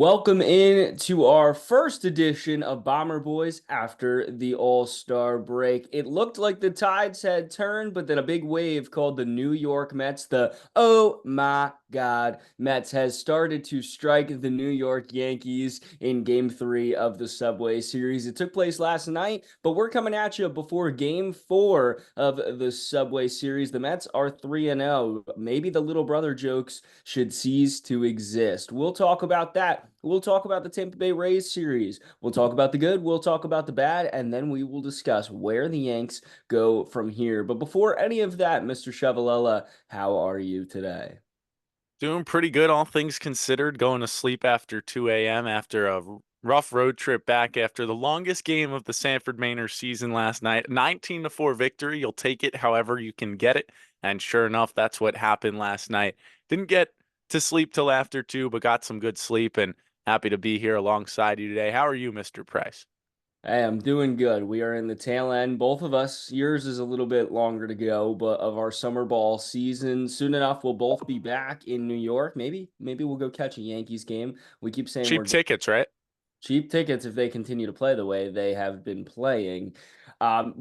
Welcome in to our first edition of Bomber Boys after the All-Star break. It looked like the tides had turned, but then a big wave called the New York Mets, the oh my God Mets, has started to strike the New York Yankees in Game 3 of the Subway Series. It took place last night, but we're coming at you before Game 4 of the Subway Series. The Mets are 3-0. Maybe the little brother jokes should cease to exist. We'll talk about that. We'll talk about the Tampa Bay Rays series. We'll talk about the good. We'll talk about the bad. And then we will discuss where the Yanks go from here. But before any of that, Mr. Chevalella, how are you today? Doing pretty good, all things considered. Going to sleep after 2 a.m. after a rough road trip back after the longest game of the Sanford Mainers season last night. 19-4 victory. You'll take it however you can get it. And sure enough, that's what happened last night. Didn't get to sleep till after 2, but got some good sleep and happy to be here alongside you today. How are you, Mr. Price? Hey, I'm doing good. We are in the tail end. Both of us, yours is a little bit longer to go, but of our summer ball season. Soon enough, we'll both be back in New York. Maybe we'll go catch a Yankees game. We keep saying Cheap we're tickets, right? cheap tickets if they continue to play the way they have been playing.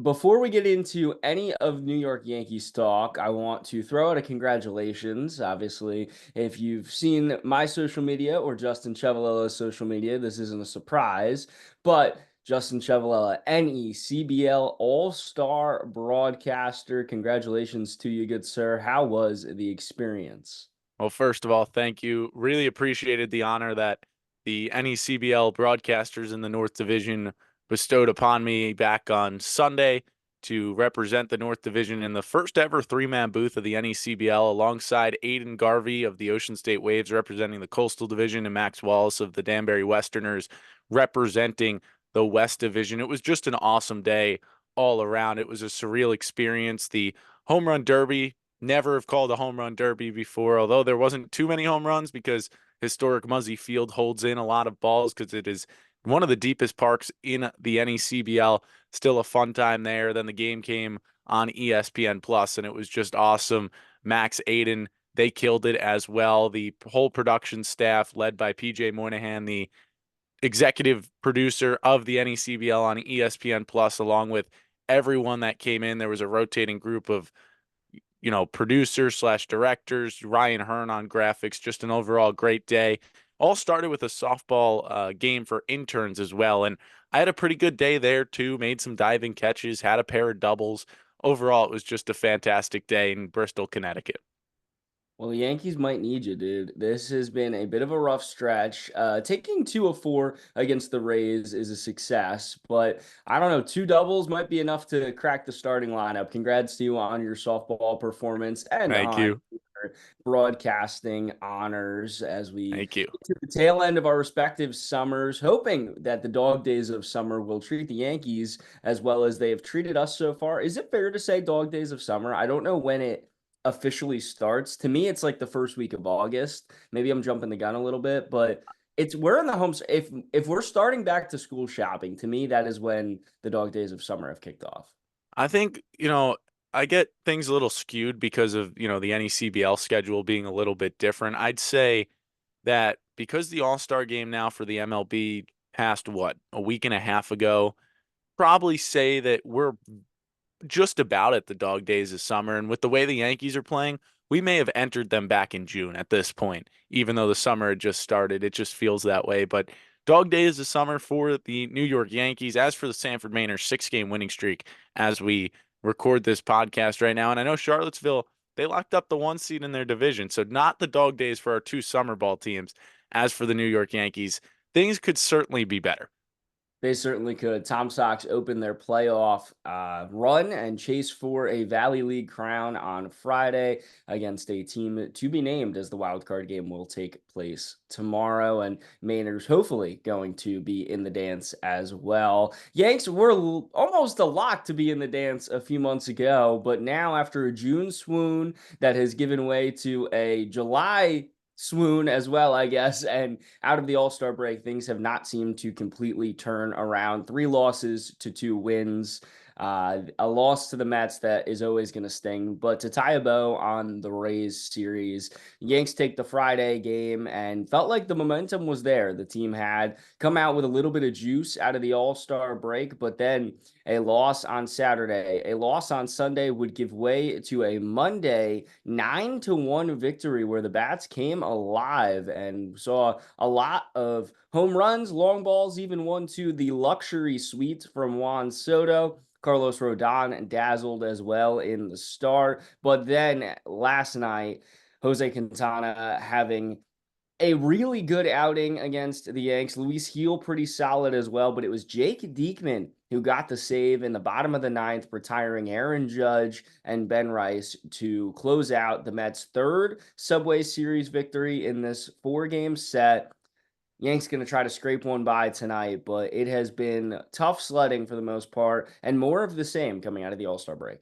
Before we get into any of New York Yankees talk, I want to throw out a congratulations. Obviously, if you've seen my social media or Justin Chevalella's social media, this isn't a surprise, but Justin Chevalella, NECBL All-Star broadcaster. Congratulations to you, good sir. How was the experience? Well, first of all, thank you. Really appreciated the honor that the NECBL broadcasters in the North Division bestowed upon me back on Sunday to represent the North Division in the first ever three-man booth of the NECBL alongside Aiden Garvey of the Ocean State Waves representing the Coastal Division and Max Wallace of the Danbury Westerners representing the West Division. It was just an awesome day all around. It was a surreal experience. The home run derby, never have called a home run derby before, although there wasn't too many home runs because historic Muzzy Field holds in a lot of balls because it is one of the deepest parks in the NECBL. Still a fun time there. Then the game came on ESPN Plus, and it was just awesome. Max Aiden, they killed it as well. The whole production staff, led by PJ Moynihan, the executive producer of the NECBL on ESPN Plus, along with everyone that came in. There was a rotating group of producers slash directors, Ryan Hearn on graphics, just an overall great day. All started with a softball game for interns as well. And I had a pretty good day there too, made some diving catches, had a pair of doubles. Overall, it was just a fantastic day in Bristol, Connecticut. Well, the Yankees might need you, dude. This has been a bit of a rough stretch. Taking 2 of 4 against the Rays is a success, but I don't know. Two doubles might be enough to crack the starting lineup. Congrats to you on your softball performance and Thank on you. your broadcasting honors as we Thank you. get to the tail end of our respective summers, hoping that the dog days of summer will treat the Yankees as well as they have treated us so far. Is it fair to say dog days of summer? I don't know when it officially starts. To me, it's like the first week of August. Maybe I'm jumping the gun a little bit, but it's we're in the homes. If we're starting back to school shopping, to me, that is when the dog days of summer have kicked off. I think, I get things a little skewed because of, the NECBL schedule being a little bit different. I'd say that because the All-Star game now for the MLB passed what, a week and a half ago, probably say that we're just about at the dog days of summer. And with the way the Yankees are playing, we may have entered them back in June at this point, even though the summer had just started. It just feels that way. But dog days of summer for the New York Yankees. As for the Sanford Mainers, 6-game winning streak as we record this podcast right now. And I know Charlottesville, they locked up the 1 seed in their division. So not the dog days for our two summer ball teams. As for the New York Yankees, things could certainly be better. They certainly could. Tom Sox opened their playoff run and chase for a Valley League crown on Friday against a team to be named, as the wild card game will take place tomorrow. And Mainers hopefully going to be in the dance as well. Yanks were almost a lock to be in the dance a few months ago, but now after a June swoon that has given way to a July swoon as well, I guess. And out of the All-Star break, things have not seemed to completely turn around. 3 losses to 2 wins. A loss to the Mets that is always going to sting. But to tie a bow on the Rays series, Yanks take the Friday game and felt like the momentum was there. The team had come out with a little bit of juice out of the All-Star break, but then a loss on Saturday, a loss on Sunday would give way to a Monday 9-1 victory where the bats came alive and saw a lot of home runs, long balls, even one to the luxury suite from Juan Soto. Carlos Rodon dazzled as well in the start. But then last night, Jose Quintana having a really good outing against the Yanks. Luis Heel pretty solid as well, but it was Jake Diekman who got the save in the bottom of the ninth, retiring Aaron Judge and Ben Rice to close out the Mets' third Subway Series victory in this four-game set. Yanks going to try to scrape one by tonight, but it has been tough sledding for the most part and more of the same coming out of the All-Star break.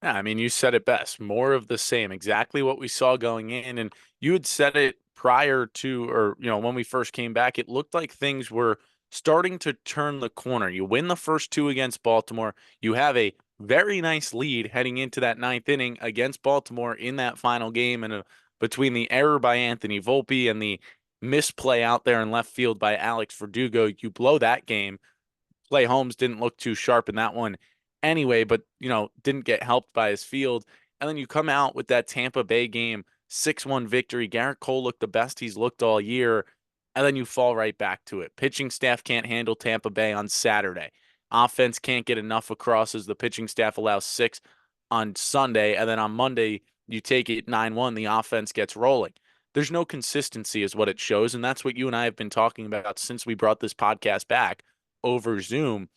Yeah, I mean, you said it best. More of the same, exactly what we saw going in. And you had said it prior to, or, when we first came back, it looked like things were starting to turn the corner. You win the first two against Baltimore. You have a very nice lead heading into that ninth inning against Baltimore in that final game. And between the error by Anthony Volpe and the misplay out there in left field by Alex Verdugo, you blow that game. Clay Holmes didn't look too sharp in that one anyway, but didn't get helped by his field. And then you come out with that Tampa Bay game, 6-1 victory. Garrett Cole looked the best he's looked all year, and then you fall right back to it. Pitching staff can't handle Tampa Bay on Saturday. Offense can't get enough across as the pitching staff allows 6 on Sunday, and then on Monday you take it 9-1, the offense gets rolling. There's no consistency is what it shows, and that's what you and I have been talking about since we brought this podcast back over Zoom,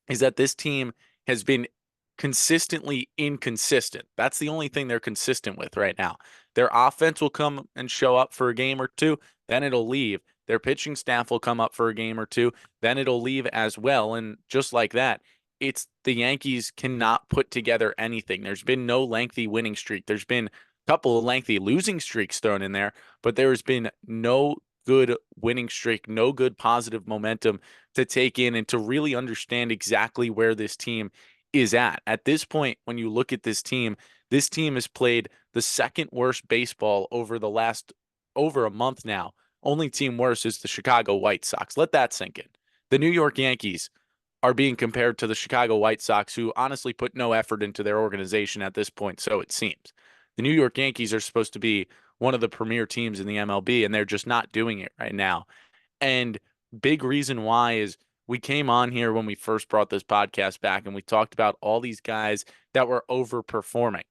is that this team has been consistently inconsistent. That's the only thing they're consistent with right now. Their offense will come and show up for a game or two, then it'll leave. Their pitching staff will come up for a game or two, then it'll leave as well. And just like that, it's the Yankees cannot put together anything. There's been no lengthy winning streak. There's been a couple of lengthy losing streaks thrown in there, but there has been no good winning streak, no good positive momentum to take in and to really understand exactly where this team is at. At this point, when you look at this team has played the second worst baseball over the last over a month now. Only team worse is the Chicago White Sox. Let that sink in. The New York Yankees are being compared to the Chicago White Sox, who honestly put no effort into their organization at this point, so it seems. The New York Yankees are supposed to be one of the premier teams in the MLB, and they're just not doing it right now. And big reason why is we came on here when we first brought this podcast back and we talked about all these guys that were overperforming.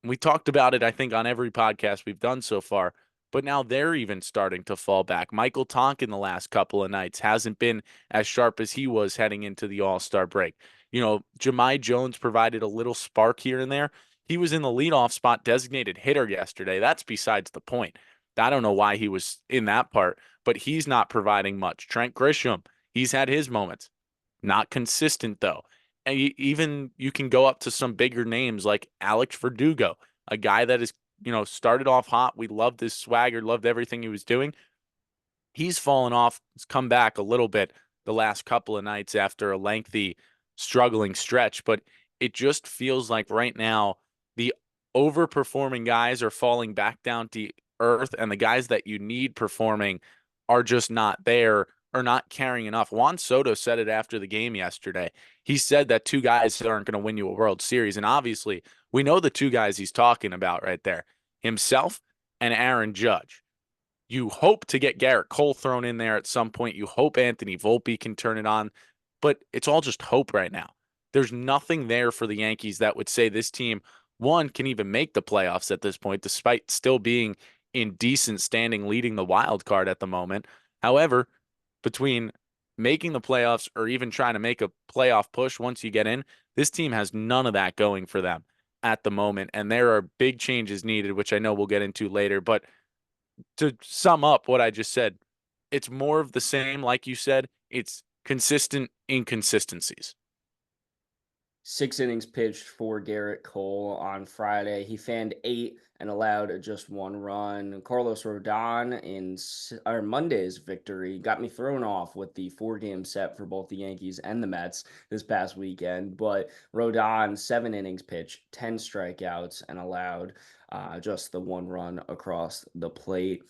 We talked about it, I think, on every podcast we've done so far, but now they're even starting to fall back. Michael Tonkin the last couple of nights hasn't been as sharp as he was heading into the All-Star break. Jahmai Jones provided a little spark here and there. He was in the leadoff spot designated hitter yesterday. That's besides the point. I don't know why he was in that part, but he's not providing much. Trent Grisham, he's had his moments. Not consistent, though. And even you can go up to some bigger names like Alex Verdugo, a guy that is, started off hot. We loved his swagger, loved everything he was doing. He's fallen off, he's come back a little bit the last couple of nights after a lengthy struggling stretch, but it just feels like right now the overperforming guys are falling back down to earth, and the guys that you need performing are just not there or not carrying enough. Juan Soto said it after the game yesterday. He said that two guys aren't going to win you a World Series, and obviously we know the two guys he's talking about right there, himself and Aaron Judge. You hope to get Garrett Cole thrown in there at some point. You hope Anthony Volpe can turn it on, but it's all just hope right now. There's nothing there for the Yankees that would say this team, one, can even make the playoffs at this point, despite still being in decent standing leading the wild card at the moment. However, between making the playoffs or even trying to make a playoff push once you get in, this team has none of that going for them at the moment. And there are big changes needed, which I know we'll get into later. But to sum up what I just said, it's more of the same. Like you said, it's consistent inconsistencies. 6 innings pitched for Garrett Cole on Friday. He fanned 8 and allowed just 1 run. Carlos Rodon in our Monday's victory got me thrown off with the 4-game set for both the Yankees and the Mets this past weekend. But Rodon, 7 innings pitched, 10 strikeouts, and allowed just the 1 run across the plate.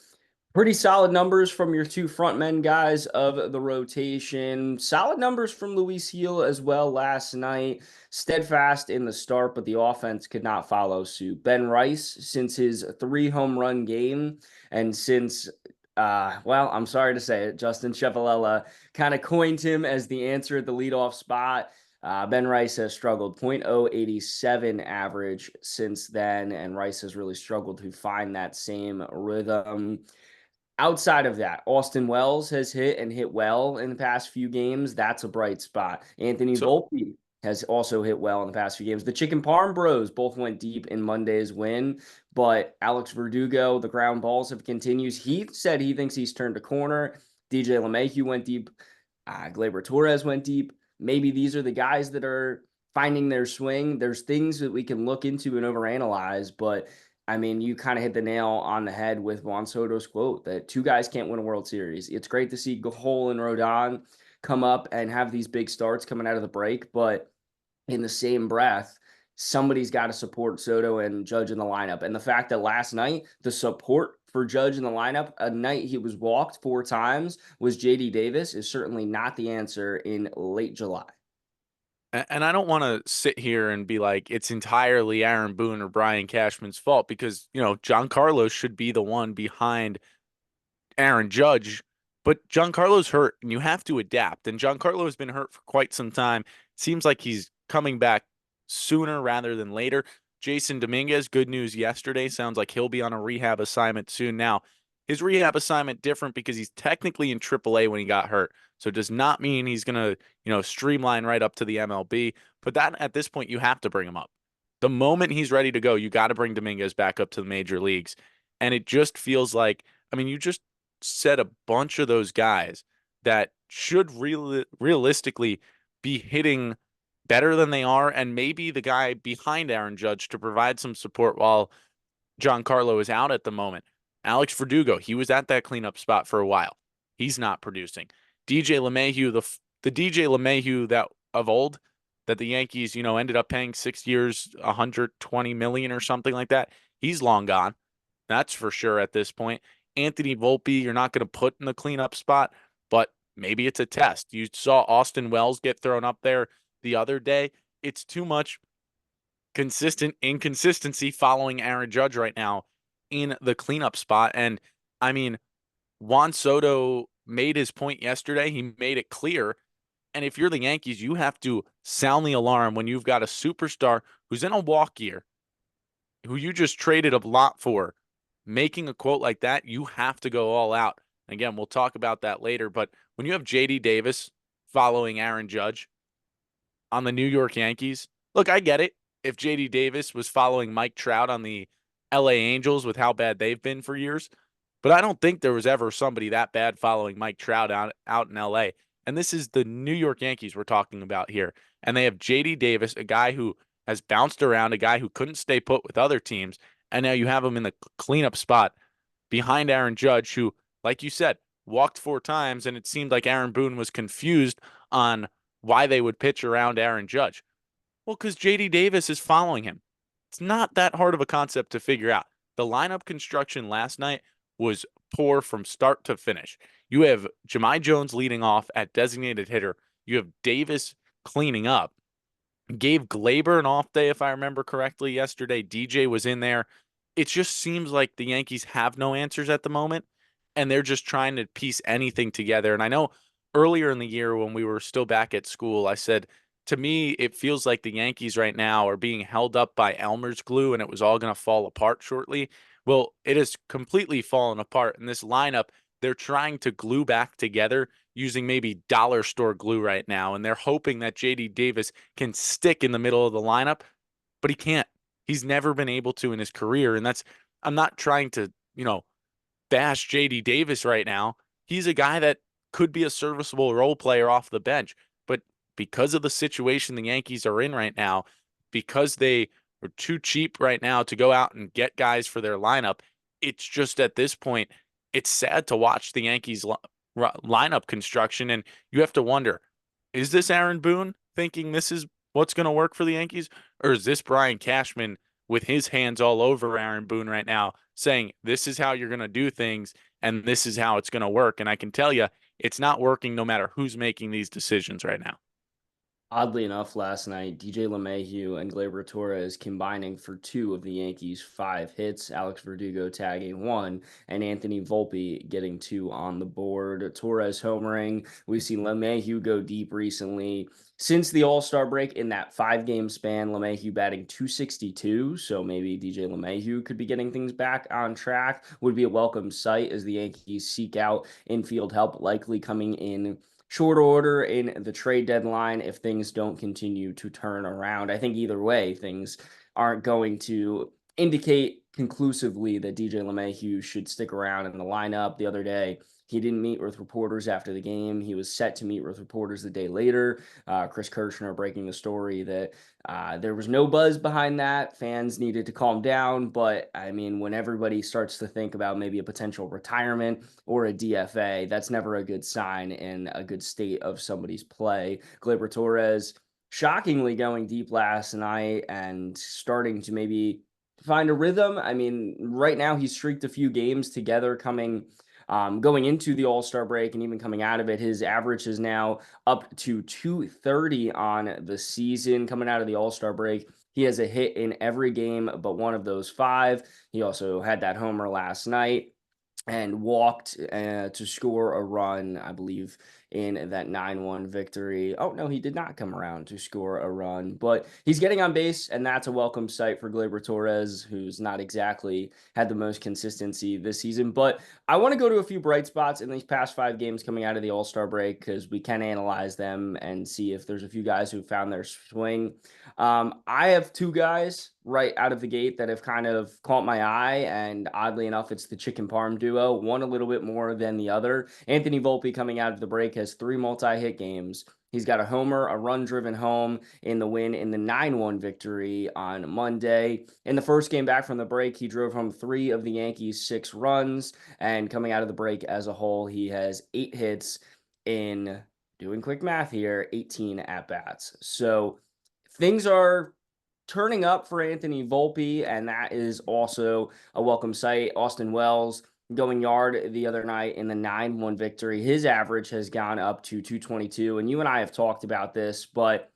Pretty solid numbers from your two frontmen guys of the rotation. Solid numbers from Luis Gil as well last night. Steadfast in the start, but the offense could not follow suit. Ben Rice, since his 3 home run game, and since, well, I'm sorry to say it, Justin Chefalella kind of coined him as the answer at the leadoff spot. Ben Rice has struggled, .087 average since then, and Rice has really struggled to find that same rhythm. Outside of that, Austin Wells has hit and hit well in the past few games. That's a bright spot. Anthony So Volpe has also hit well in the past few games. The Chicken Parm Bros both went deep in Monday's win, but Alex Verdugo, the ground balls have continues. He said he thinks he's turned a corner. DJ LeMahieu went deep. Gleyber Torres went deep. Maybe these are the guys that are finding their swing. There's things that we can look into and overanalyze, but I mean, you kind of hit the nail on the head with Juan Soto's quote that two guys can't win a World Series. It's great to see Gahol and Rodon come up and have these big starts coming out of the break, but in the same breath, somebody's got to support Soto and Judge in the lineup. And the fact that last night, the support for Judge in the lineup, a night he was walked 4 times, was JD Davis, is certainly not the answer in late July. And I don't want to sit here and be like it's entirely Aaron Boone or Brian Cashman's fault because, Giancarlo should be the one behind Aaron Judge, but Giancarlo's hurt and you have to adapt. And Giancarlo has been hurt for quite some time. Seems like he's coming back sooner rather than later. Jason Dominguez, good news yesterday. Sounds like he'll be on a rehab assignment soon. Now, his rehab assignment different because he's technically in AAA when he got hurt. So it does not mean he's going to, streamline right up to the MLB. But that at this point, you have to bring him up. The moment he's ready to go, you got to bring Dominguez back up to the major leagues. And it just feels like, I mean, you just said a bunch of those guys that should realistically be hitting better than they are, and maybe the guy behind Aaron Judge to provide some support while Giancarlo is out at the moment. Alex Verdugo, he was at that cleanup spot for a while. He's not producing. DJ LeMahieu, the DJ LeMahieu that of old that the Yankees, ended up paying 6 years, 120 million or something like that. He's long gone. That's for sure at this point. Anthony Volpe, you're not going to put in the cleanup spot, but maybe it's a test. You saw Austin Wells get thrown up there the other day. It's too much consistent inconsistency following Aaron Judge right now in the cleanup spot. And I mean, Juan Soto made his point yesterday. He made it clear. And if you're the Yankees, you have to sound the alarm when you've got a superstar who's in a walk year, who you just traded a lot for, making a quote like that. You have to go all out. Again, we'll talk about that later. But when you have JD Davis following Aaron Judge on the New York Yankees, look, I get it. If JD Davis was following Mike Trout on the LA Angels with how bad they've been for years, but I don't think there was ever somebody that bad following Mike Trout out in LA. And this is the New York Yankees we're talking about here. And they have JD Davis, a guy who has bounced around, a guy who couldn't stay put with other teams. And now you have him in the cleanup spot behind Aaron Judge, who, like you said, walked 4 times. And it seemed like Aaron Boone was confused on why they would pitch around Aaron Judge. Well, because JD Davis is following him. It's not that hard of a concept to figure out. The lineup construction last night was poor from start to finish. You have Jahmai Jones leading off at designated hitter. You have Davis cleaning up. Gave Gleyber an off day, if I remember correctly, yesterday. DJ was in there. It just seems like the Yankees have no answers at the moment, and they're just trying to piece anything together. And I know earlier in the year when we were still back at school, I said, to me, it feels like the Yankees right now are being held up by Elmer's glue and it was all going to fall apart shortly. Well, it has completely fallen apart. In this lineup, they're trying to glue back together using maybe dollar store glue right now. And they're hoping that JD Davis can stick in the middle of the lineup, but he can't. He's never been able to in his career. And I'm not trying to, bash JD Davis right now. He's a guy that could be a serviceable role player off the bench, but because of the situation the Yankees are in right now, because they are too cheap right now to go out and get guys for their lineup. It's just at this point, it's sad to watch the Yankees lineup construction, and you have to wonder, is this Aaron Boone thinking this is what's going to work for the Yankees, or is this Brian Cashman with his hands all over Aaron Boone right now, saying this is how you're going to do things and this is how it's going to work? And I can tell you, it's not working no matter who's making these decisions right now. Oddly enough, last night, DJ LeMahieu and Gleyber Torres combining for two of the Yankees' 5 hits, Alex Verdugo tagging one, and Anthony Volpe getting two on the board. Torres homering. We've seen LeMahieu go deep recently. Since the All-Star break, in that 5-game span, LeMahieu batting 262, so maybe DJ LeMahieu could be getting things back on track. Would be a welcome sight as the Yankees seek out infield help, likely coming in short order in the trade deadline if things don't continue to turn around. I think either way, things aren't going to indicate conclusively that DJ LeMahieu should stick around in the lineup. The other day, he didn't meet with reporters after the game. He was set to meet with reporters the day later. Chris Kirschner breaking the story that there was no buzz behind that. Fans needed to calm down. But I mean, when everybody starts to think about maybe a potential retirement or a DFA, that's never a good sign in a good state of somebody's play. Gleyber Torres shockingly going deep last night and starting to maybe find a rhythm. I mean, right now he's streaked a few games together going into the All-Star break and even coming out of it. His average is now up to 230 on the season. Coming out of the All-Star break, he has a hit in every game but one of those 5. He also had that homer last night and walked to score a run, I believe, in that 9-1 victory. Oh, no, he did not come around to score a run, but he's getting on base, and that's a welcome sight for Gleyber Torres, who's not exactly had the most consistency this season. But I want to go to a few bright spots in these past 5 games coming out of the All-Star break because we can analyze them and see if there's a few guys who found their swing. I have 2 guys right out of the gate that have kind of caught my eye, and oddly enough, it's the chicken parm duo, one a little bit more than the other. Anthony Volpe coming out of the break has 3 multi-hit games. He's got a homer, a run-driven home in the win in the 9-1 victory on Monday. In the first game back from the break, he drove home 3 of the Yankees' 6 runs, and coming out of the break as a whole, he has 8 hits in, doing quick math here, 18 at-bats. So things are turning up for Anthony Volpe, and that is also a welcome sight. Austin Wells going yard the other night in the 9-1 victory. His average has gone up to 222, and you and I have talked about this, but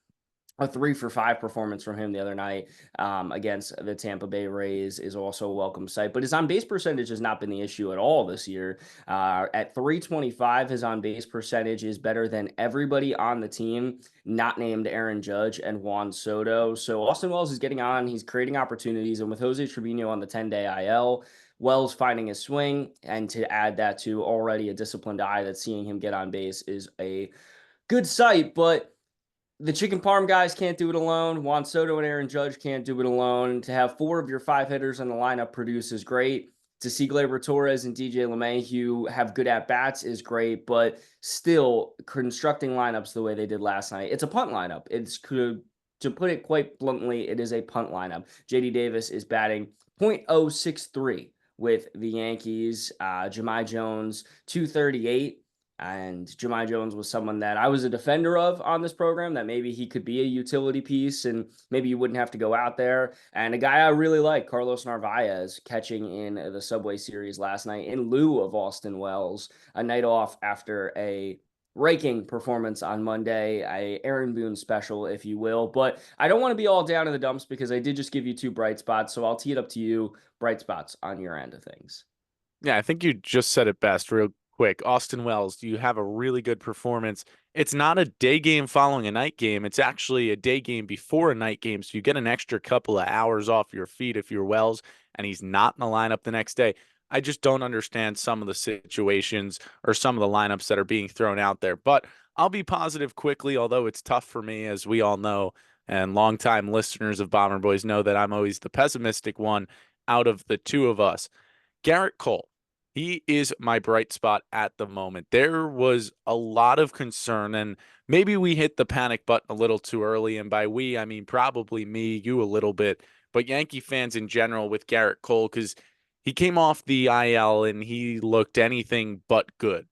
a 3-for-5 performance from him the other night against the Tampa Bay Rays is also a welcome sight. But his on base percentage has not been the issue at all this year. At 325, his on base percentage is better than everybody on the team, not named Aaron Judge and Juan Soto. So Austin Wells is getting on. He's creating opportunities. And with Jose Trevino on the 10-day IL, Wells finding his swing, and to add that to already a disciplined eye that's seeing him get on base is a good sight. But the chicken parm guys can't do it alone. Juan Soto and Aaron Judge can't do it alone. To have 4 of your 5 hitters in the lineup produce is great. To see Gleyber Torres and DJ LeMahieu have good at-bats is great, but still constructing lineups the way they did last night, it's a punt lineup. To put it quite bluntly, it is a punt lineup. JD Davis is batting .063 with the Yankees. Jahmai Jones, 238. And Jahmai Jones was someone that I was a defender of on this program, that maybe he could be a utility piece and maybe you wouldn't have to go out there. And a guy I really like, Carlos Narvaez, catching in the Subway Series last night in lieu of Austin Wells, a night off after a raking performance on Monday, a Aaron Boone special, if you will. But I don't want to be all down in the dumps because I did just give you 2 bright spots. So I'll tee it up to you, bright spots on your end of things. Yeah, I think you just said it best real quick. Austin Wells, you have a really good performance. It's not a day game following a night game. It's actually a day game before a night game. So you get an extra couple of hours off your feet if you're Wells and he's not in the lineup the next day. I just don't understand some of the situations or some of the lineups that are being thrown out there. But I'll be positive quickly, although it's tough for me, as we all know, and longtime listeners of Bomber Boys know that I'm always the pessimistic one out of the 2 of us. Garrett Cole. He is my bright spot at the moment. There was a lot of concern, and maybe we hit the panic button a little too early. And by we, I mean probably me, you a little bit, but Yankee fans in general with Garrett Cole, because he came off the IL and he looked anything but good.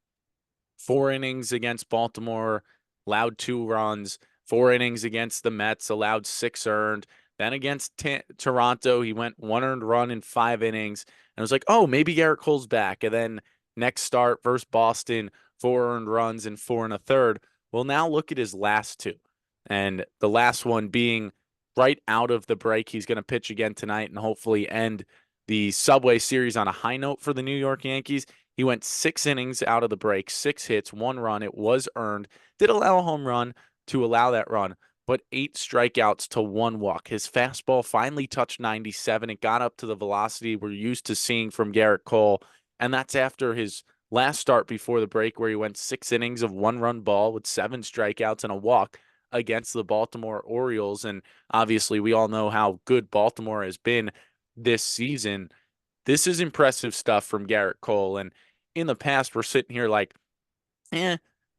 4 innings against Baltimore, allowed 2 runs. 4 innings against the Mets, allowed 6 earned. Then against Toronto, he went 1 earned run in 5 innings. And I was like, oh, maybe Garrett Cole's back. And then next start versus Boston, 4 earned runs and 4 1/3. Well, now look at his last two. And the last one being right out of the break. He's going to pitch again tonight and hopefully end the Subway Series on a high note for the New York Yankees. He went 6 innings out of the break, 6 hits, 1 run. It was earned. Did allow a home run to allow that run, but 8 strikeouts to 1 walk. His fastball finally touched 97. It got up to the velocity we're used to seeing from Garrett Cole. And that's after his last start before the break, where he went 6 innings of 1 run ball with 7 strikeouts and a walk against the Baltimore Orioles. And obviously, we all know how good Baltimore has been this season. This is impressive stuff from Garrett Cole. And in the past, we're sitting here like,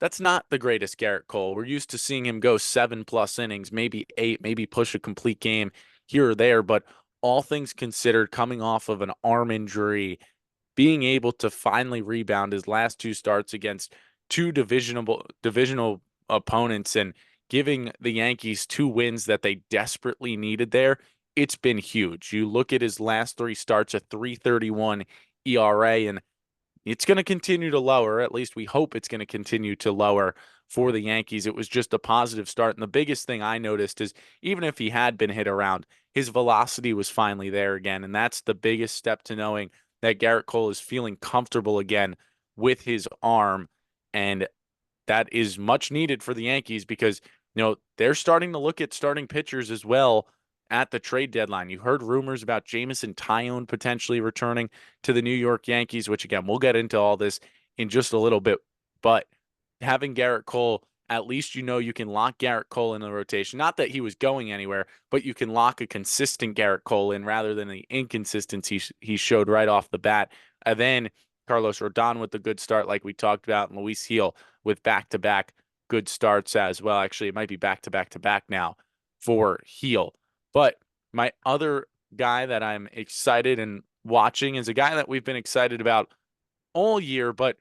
that's not the greatest Garrett Cole. We're used to seeing him go 7+ innings, maybe 8, maybe push a complete game here or there. But all things considered, coming off of an arm injury, being able to finally rebound his last two starts against two divisional opponents and giving the Yankees 2 wins that they desperately needed there, it's been huge. You look at his last 3 starts, a 3.31 ERA, and it's going to continue to lower. At least we hope it's going to continue to lower for the Yankees. It was just a positive start. And the biggest thing I noticed is even if he had been hit around, his velocity was finally there again. And that's the biggest step to knowing that Garrett Cole is feeling comfortable again with his arm. And that is much needed for the Yankees because, they're starting to look at starting pitchers as well at the trade deadline. You heard rumors about Jameson Taillon potentially returning to the New York Yankees, which again, we'll get into all this in just a little bit. But having Garrett Cole, at least you can lock Garrett Cole in the rotation. Not that he was going anywhere, but you can lock a consistent Garrett Cole in rather than the inconsistency he showed right off the bat. And then Carlos Rodon with the good start, like we talked about, and Luis Gil with back-to-back good starts as well. Actually, it might be back-to-back-to-back now for Gil. But my other guy that I'm excited and watching is a guy that we've been excited about all year, but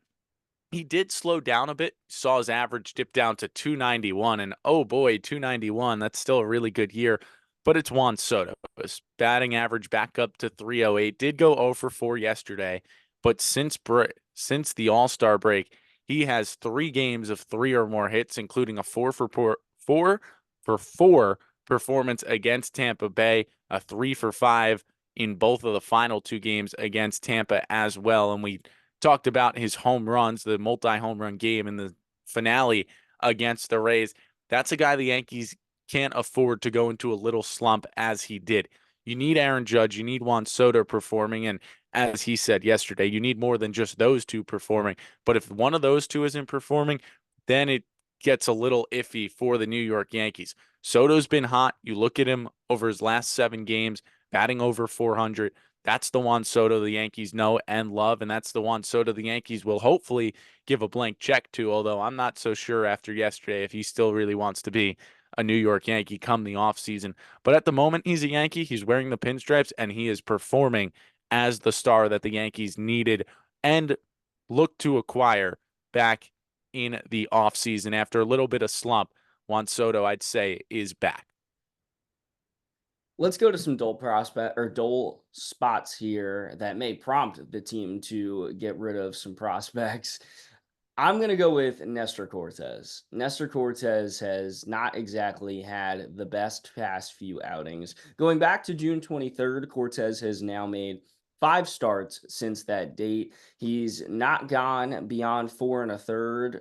he did slow down a bit. Saw his average dip down to 291, and oh boy, 291. That's still a really good year. But it's Juan Soto. His batting average back up to 308. Did go 0 for 4 yesterday, but since the All-Star break, he has 3 games of 3 or more hits, including a 4 for 4 performance against Tampa Bay, a 3 for 5 in both of the final 2 games against Tampa as well. And we talked about his home runs, the multi-home run game in the finale against the Rays. That's a guy the Yankees can't afford to go into a little slump as he did. You need Aaron Judge, you need Juan Soto performing, and as he said yesterday, you need more than just those two performing. But if one of those two isn't performing, then it gets a little iffy for the New York Yankees. Soto's been hot. You look at him over his last 7 games, batting over 400. That's the Juan Soto the Yankees know and love, and that's the Juan Soto the Yankees will hopefully give a blank check to, although I'm not so sure after yesterday if he still really wants to be a New York Yankee come the offseason. But at the moment, he's a Yankee. He's wearing the pinstripes, and he is performing as the star that the Yankees needed and looked to acquire back in the offseason. After a little bit of slump, Juan Soto, I'd say, is back. Let's go to some dull spots here that may prompt the team to get rid of some prospects. I'm going to go with Nestor Cortez. Nestor Cortez has not exactly had the best past few outings. Going back to June 23rd, Cortez has now made 5 starts since that date. He's not gone beyond 4 1/3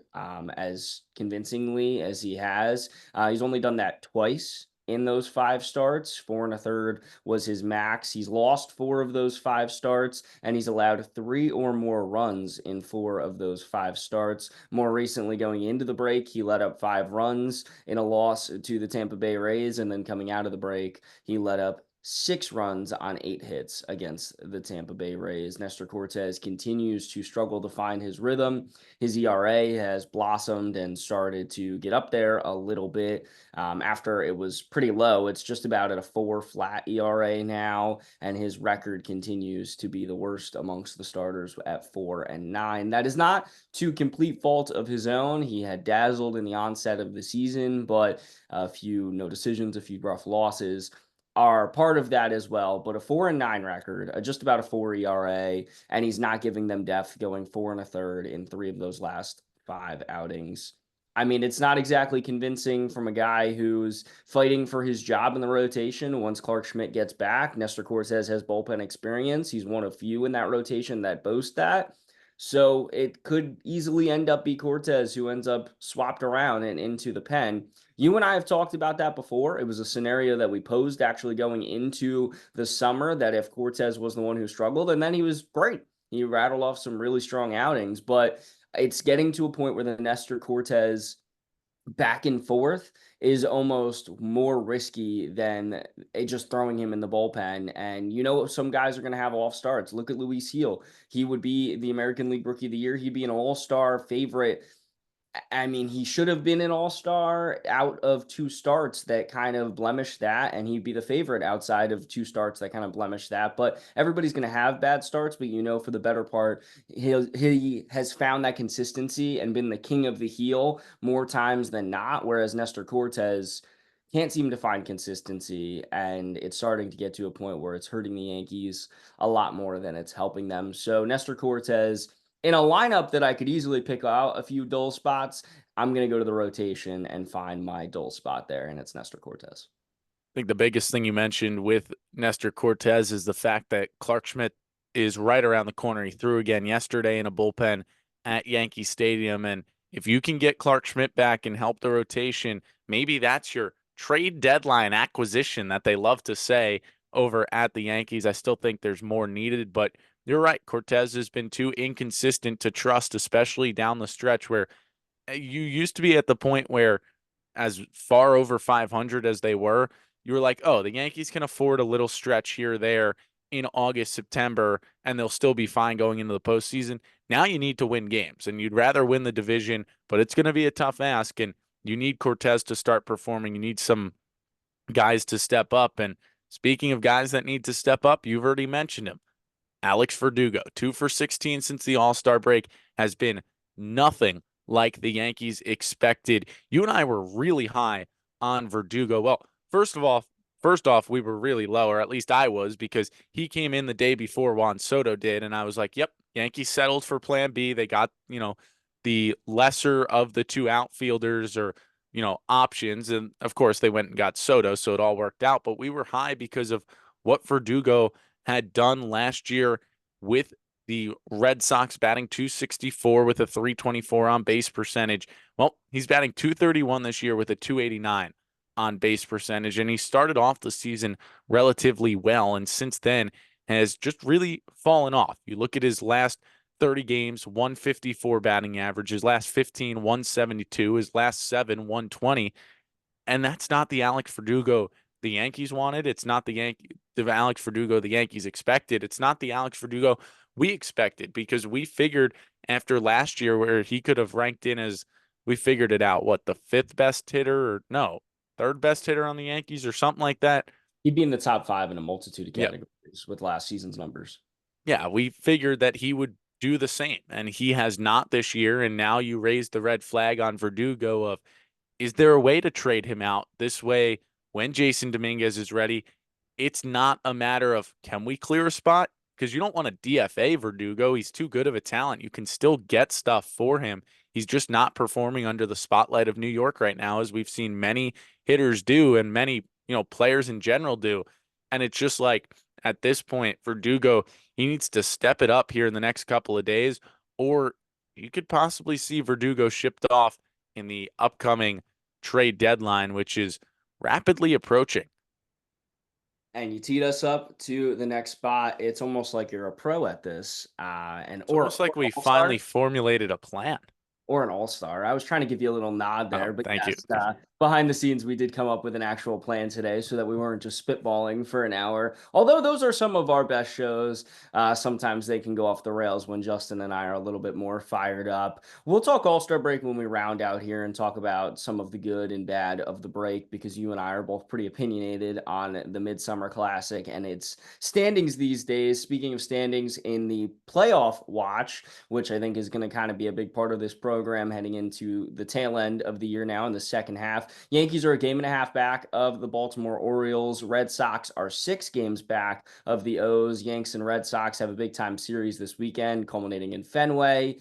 as convincingly as he has. He's only done that twice in those 5 starts. 4 1/3 was his max. He's lost 4 of those 5 starts, and he's allowed 3 or more runs in 4 of those 5 starts. More recently, going into the break, he let up 5 runs in a loss to the Tampa Bay Rays, and then coming out of the break, he let up 6 runs on 8 hits against the Tampa Bay Rays. Nestor Cortes continues to struggle to find his rhythm. His ERA has blossomed and started to get up there a little bit. After it was pretty low, it's just about at a 4 flat ERA now, and his record continues to be the worst amongst the starters at 4-9. That is not to complete fault of his own. He had dazzled in the onset of the season, but a few no decisions, a few rough losses are part of that as well. But a 4-9 record, just about a 4 ERA, and he's not giving them depth, going 4 1/3 in 3 of those last 5 outings. I mean, it's not exactly convincing from a guy who's fighting for his job in the rotation. Once Clark Schmidt gets back, Nestor Cortes has bullpen experience. He's one of few in that rotation that boast that. So it could easily end up be Cortes who ends up swapped around and into the pen. You and I have talked about that before. It was a scenario that we posed actually going into the summer, that if Cortes was the one who struggled, and then he was great. He rattled off some really strong outings, but it's getting to a point where the Nestor Cortes back and forth is almost more risky than just throwing him in the bullpen. And some guys are going to have off starts. Look at Luis Heel. He would be the American League Rookie of the Year. He'd be an all-star favorite. I mean, he should have been an all-star out of 2 starts that kind of blemished that, and he'd be the favorite outside of 2 starts that kind of blemished that. But everybody's going to have bad starts, but for the better part, he has found that consistency and been the king of the heel more times than not, whereas Nestor Cortes can't seem to find consistency, and it's starting to get to a point where it's hurting the Yankees a lot more than it's helping them. So Nestor Cortes, in a lineup that I could easily pick out a few dull spots, I'm going to go to the rotation and find my dull spot there, and it's Nestor Cortes. I think the biggest thing you mentioned with Nestor Cortes is the fact that Clark Schmidt is right around the corner. He threw again yesterday in a bullpen at Yankee Stadium. And if you can get Clark Schmidt back and help the rotation, maybe that's your trade deadline acquisition that they love to say over at the Yankees. I still think there's more needed, but you're right. Cortes has been too inconsistent to trust, especially down the stretch where you used to be at the point where, as far over 500 as they were, you were like, oh, the Yankees can afford a little stretch here or there in August, September, and they'll still be fine going into the postseason. Now you need to win games, and you'd rather win the division, but it's going to be a tough ask, and you need Cortes to start performing. You need some guys to step up. And speaking of guys that need to step up, you've already mentioned him. Alex Verdugo, 2 for 16 since the All-Star break, has been nothing like the Yankees expected. You and I were really high on Verdugo. Well, first off, we were really low, or at least I was, because he came in the day before Juan Soto did, and I was like, yep, Yankees settled for plan B. They got, the lesser of the 2 outfielders or, options. And of course, they went and got Soto, so it all worked out. But we were high because of what Verdugo had done last year with the Red Sox, batting 264 with a 324 on base percentage. Well, he's batting 231 this year with a 289 on base percentage. And he started off the season relatively well. And since then has just really fallen off. You look at his last 30 games, 154 batting average, his last 15, 172, his last 7, 120. And that's not the Alex Verdugo the Yankees wanted. It's not the Alex Verdugo the Yankees expected. It's not the Alex Verdugo we expected, because we figured after last year where he could have ranked in as, we figured it out, what, the 5th best hitter, or no, 3rd best hitter on the Yankees or something like that. He'd be in the top 5 in a multitude of Yeah. categories with last season's numbers. Yeah, we figured that he would do the same, and he has not this year. And now you raise the red flag on Verdugo of, is there a way to trade him out this way when Jason Dominguez is ready? It's not a matter of, can we clear a spot? Because you don't want to DFA Verdugo. He's too good of a talent. You can still get stuff for him. He's just not performing under the spotlight of New York right now, as we've seen many hitters do and many, players in general do. And it's just like, at this point, Verdugo, he needs to step it up here in the next couple of days, or you could possibly see Verdugo shipped off in the upcoming trade deadline, which is rapidly approaching. And you teed us up to the next spot. It's almost like you're a pro at this, and It's almost or like we all star finally formulated a plan. or an all star. I was trying to give you a little nod Oh, there, but thank you. yes, behind the scenes, we did come up with an actual plan today so that we weren't just spitballing for an hour. Although those are some of our best shows, sometimes they can go off the rails when Justin and I are a little bit more fired up. We'll talk All Star break when we round out here and talk about some of the good and bad of the break because you and I are both pretty opinionated on the Midsummer Classic and its standings these days. Speaking of standings in the playoff watch, which I think is going to kind of be a big part of this program heading into the tail end of the year now in the second half. Yankees are a game and a half back of the Baltimore Orioles. Red Sox are 6 games back of the O's. Yanks and Red Sox have a big time series this weekend, culminating in Fenway.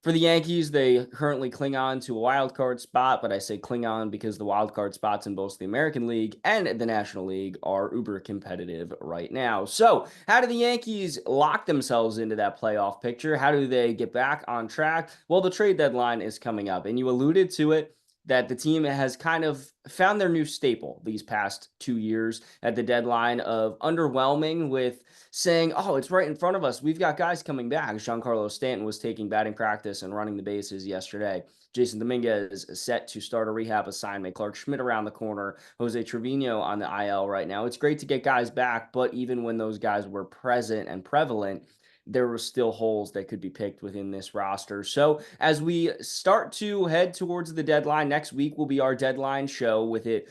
For the Yankees, they currently cling on to a wild card spot, but I say cling on because the wild card spots in both the American League and the National League are uber competitive right now. So, how do the Yankees lock themselves into that playoff picture? How do they get back on track? Well, the trade deadline is coming up, and you alluded to it that the team has kind of found their new staple these past 2 years at the deadline of underwhelming with saying, oh, it's right in front of us. We've got guys coming back. Giancarlo Stanton was taking batting practice and running the bases yesterday. Jason Dominguez is set to start a rehab assignment. Clark Schmidt around the corner. Jose Trevino on the IL right now. It's great to get guys back, but even when those guys were present and prevalent, there were still holes that could be picked within this roster. So as we start to head towards the deadline, next week will be our deadline show with it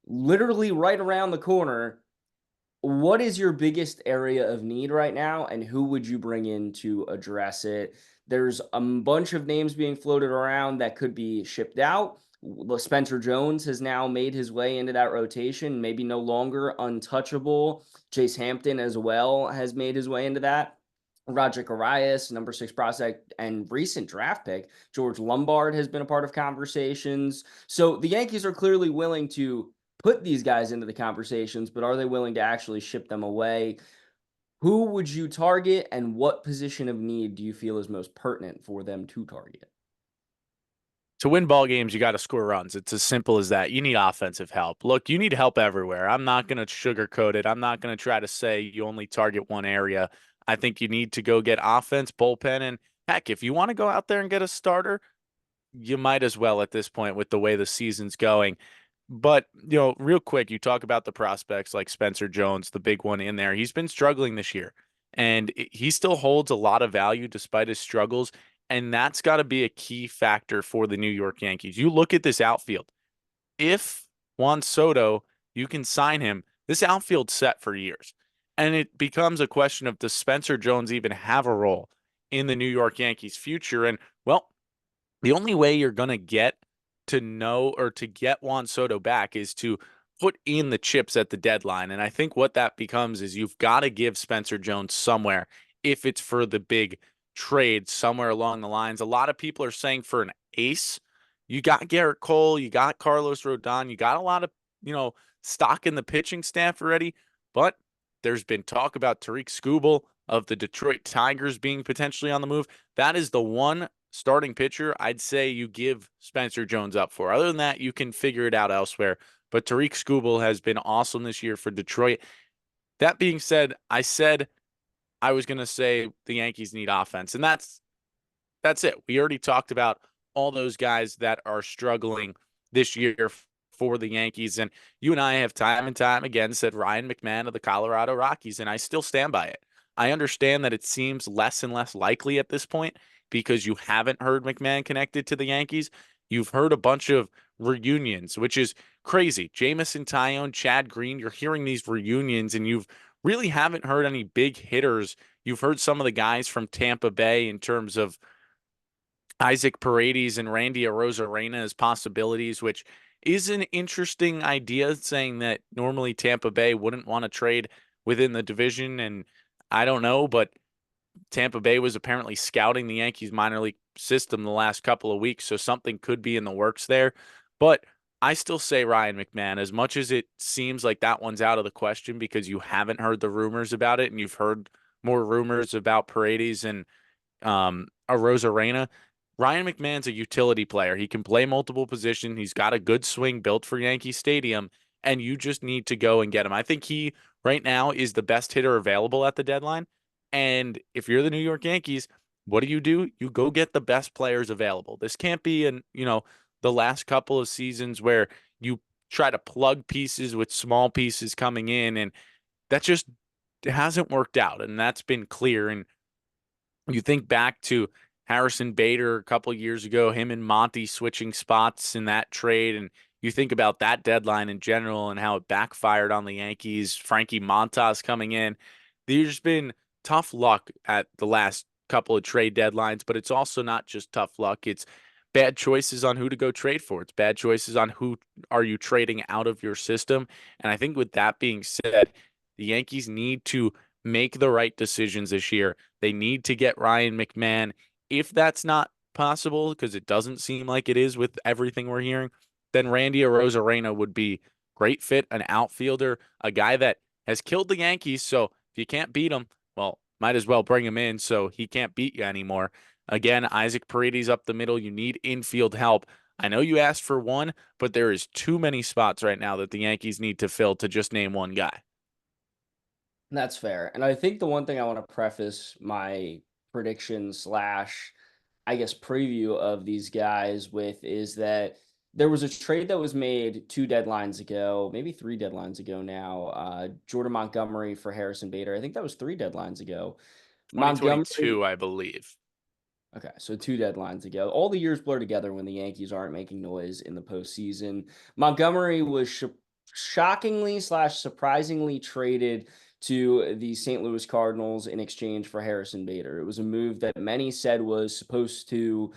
literally right around the corner. What is your biggest area of need right now, and who would you bring in to address it? There's a bunch of names being floated around that could be shipped out. Spencer Jones has now made his way into that rotation, maybe no longer untouchable. Chase Hampton as well has made his way into that. Roger Arias, number 6 prospect and recent draft pick. George Lombard has been a part of conversations. So the Yankees are clearly willing to put these guys into the conversations, but are they willing to actually ship them away? Who would you target, and what position of need do you feel is most pertinent for them to target? To win ball games, you got to score runs. It's as simple as that. You need offensive help. Look, you need help everywhere. I'm not going to sugarcoat it. I'm not going to try to say you only target one area. I think you need to go get offense, bullpen, and heck, if you want to go out there and get a starter, you might as well at this point with the way the season's going. But, real quick, you talk about the prospects like Spencer Jones, the big one in there. He's been struggling this year, and he still holds a lot of value despite his struggles. And that's got to be a key factor for the New York Yankees. You look at this outfield. If Juan Soto, you can sign him, this outfield's set for years. And it becomes a question of does Spencer Jones even have a role in the New York Yankees future? And, well, the only way you're going to get to know or to get Juan Soto back is to put in the chips at the deadline. And I think what that becomes is you've got to give Spencer Jones somewhere if it's for the big trade somewhere along the lines. A lot of people are saying for an ace, you got Garrett Cole, you got Carlos Rodon, you got a lot of, stock in the pitching staff already, but there's been talk about Tariq Skubal of the Detroit Tigers being potentially on the move. That is the one starting pitcher I'd say you give Spencer Jones up for. Other than that, you can figure it out elsewhere. But Tariq Skubal has been awesome this year for Detroit. That being said I was going to say the Yankees need offense, and that's it. We already talked about all those guys that are struggling this year for the Yankees. And you and I have time and time again said Ryan McMahon of the Colorado Rockies, and I still stand by it. I understand that it seems less and less likely at this point because you haven't heard McMahon connected to the Yankees. You've heard a bunch of reunions, which is crazy. Jamison Tyone, Chad Green, you're hearing these reunions, and you've really haven't heard any big hitters. You've heard some of the guys from Tampa Bay in terms of Isaac Paredes and Randy Arozarena as possibilities, which is an interesting idea, saying that normally Tampa Bay wouldn't want to trade within the division. And I don't know, but Tampa Bay was apparently scouting the Yankees minor league system the last couple of weeks, so something could be in the works there. But I still say Ryan McMahon, as much as it seems like that one's out of the question because you haven't heard the rumors about it and you've heard more rumors about Paredes and Arozarena. Ryan McMahon's a utility player. He can play multiple positions. He's got a good swing built for Yankee Stadium, and you just need to go and get him. I think he right now is the best hitter available at the deadline. And if you're the New York Yankees, what do? You go get the best players available. This can't be the last couple of seasons where you try to plug pieces with small pieces coming in, and that just hasn't worked out. And that's been clear. And you think back to Harrison Bader a couple years ago, him and Monty switching spots in that trade, and you think about that deadline in general and how it backfired on the Yankees. Frankie Montas coming in. There's been tough luck at the last couple of trade deadlines, but it's also not just tough luck. It's bad choices on who to go trade for. It's bad choices on who are you trading out of your system. And I think with that being said, the Yankees need to make the right decisions this year. They need to get Ryan McMahon. If that's not possible, because it doesn't seem like it is with everything we're hearing, then Randy Arozarena would be great fit, an outfielder, a guy that has killed the Yankees. So if you can't beat him, well, might as well bring him in so he can't beat you anymore. Again, Isaac Paredes up the middle. You need infield help. I know you asked for one, but there is too many spots right now that the Yankees need to fill to just name one guy. That's fair. And I think the one thing I want to preface my prediction slash, I guess, preview of these guys with is that there was a trade that was made 2 deadlines ago, maybe 3 deadlines ago now. Jordan Montgomery for Harrison Bader. I think that was 3 deadlines ago. Montgomery. 2022, I believe. Okay, so 2 deadlines ago. All the years blur together when the Yankees aren't making noise in the postseason. Montgomery was shockingly slash surprisingly traded to the St. Louis Cardinals in exchange for Harrison Bader. It was a move that many said was supposed to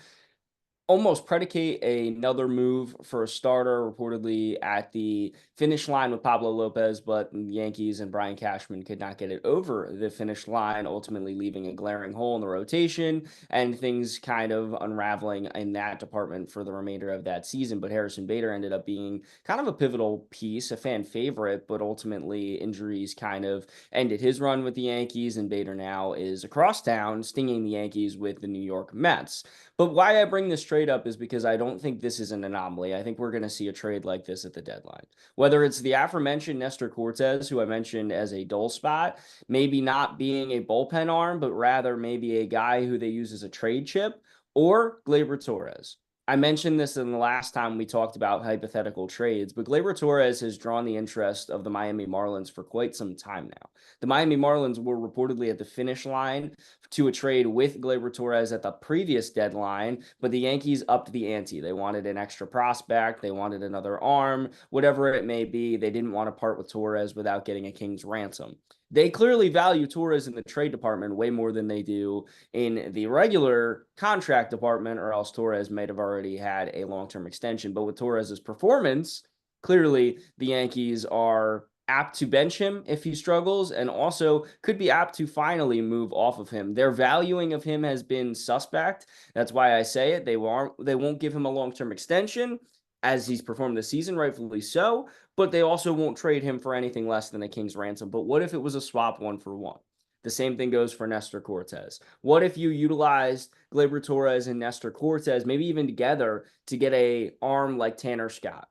almost predicate another move for a starter, reportedly at the finish line with Pablo Lopez, but the Yankees and Brian Cashman could not get it over the finish line, ultimately leaving a glaring hole in the rotation and things kind of unraveling in that department for the remainder of that season. But Harrison Bader ended up being kind of a pivotal piece, a fan favorite, but ultimately injuries kind of ended his run with the Yankees, and Bader now is across town stinging the Yankees with the New York Mets. But why I bring this trade up is because I don't think this is an anomaly. I think we're going to see a trade like this at the deadline. Whether it's the aforementioned Nestor Cortes, who I mentioned as a dull spot, maybe not being a bullpen arm, but rather maybe a guy who they use as a trade chip, or Gleyber Torres. I mentioned this in the last time we talked about hypothetical trades, but Gleyber Torres has drawn the interest of the Miami Marlins for quite some time now. The Miami Marlins were reportedly at the finish line to a trade with Gleyber Torres at the previous deadline, but the Yankees upped the ante. They wanted an extra prospect, they wanted another arm, whatever it may be. They didn't want to part with Torres without getting a king's ransom. They clearly value Torres in the trade department way more than they do in the regular contract department, or else Torres might have already had a long-term extension. But with Torres's performance, clearly the Yankees are apt to bench him if he struggles, and also could be apt to finally move off of him. Their valuing of him has been suspect. That's why I say it. They won't give him a long-term extension as he's performed this season, rightfully so, but they also won't trade him for anything less than a king's ransom. But what if it was a swap 1-for-1? The same thing goes for Nestor Cortes. What if you utilized Gleyber Torres and Nestor Cortes, maybe even together, to get a arm like Tanner Scott?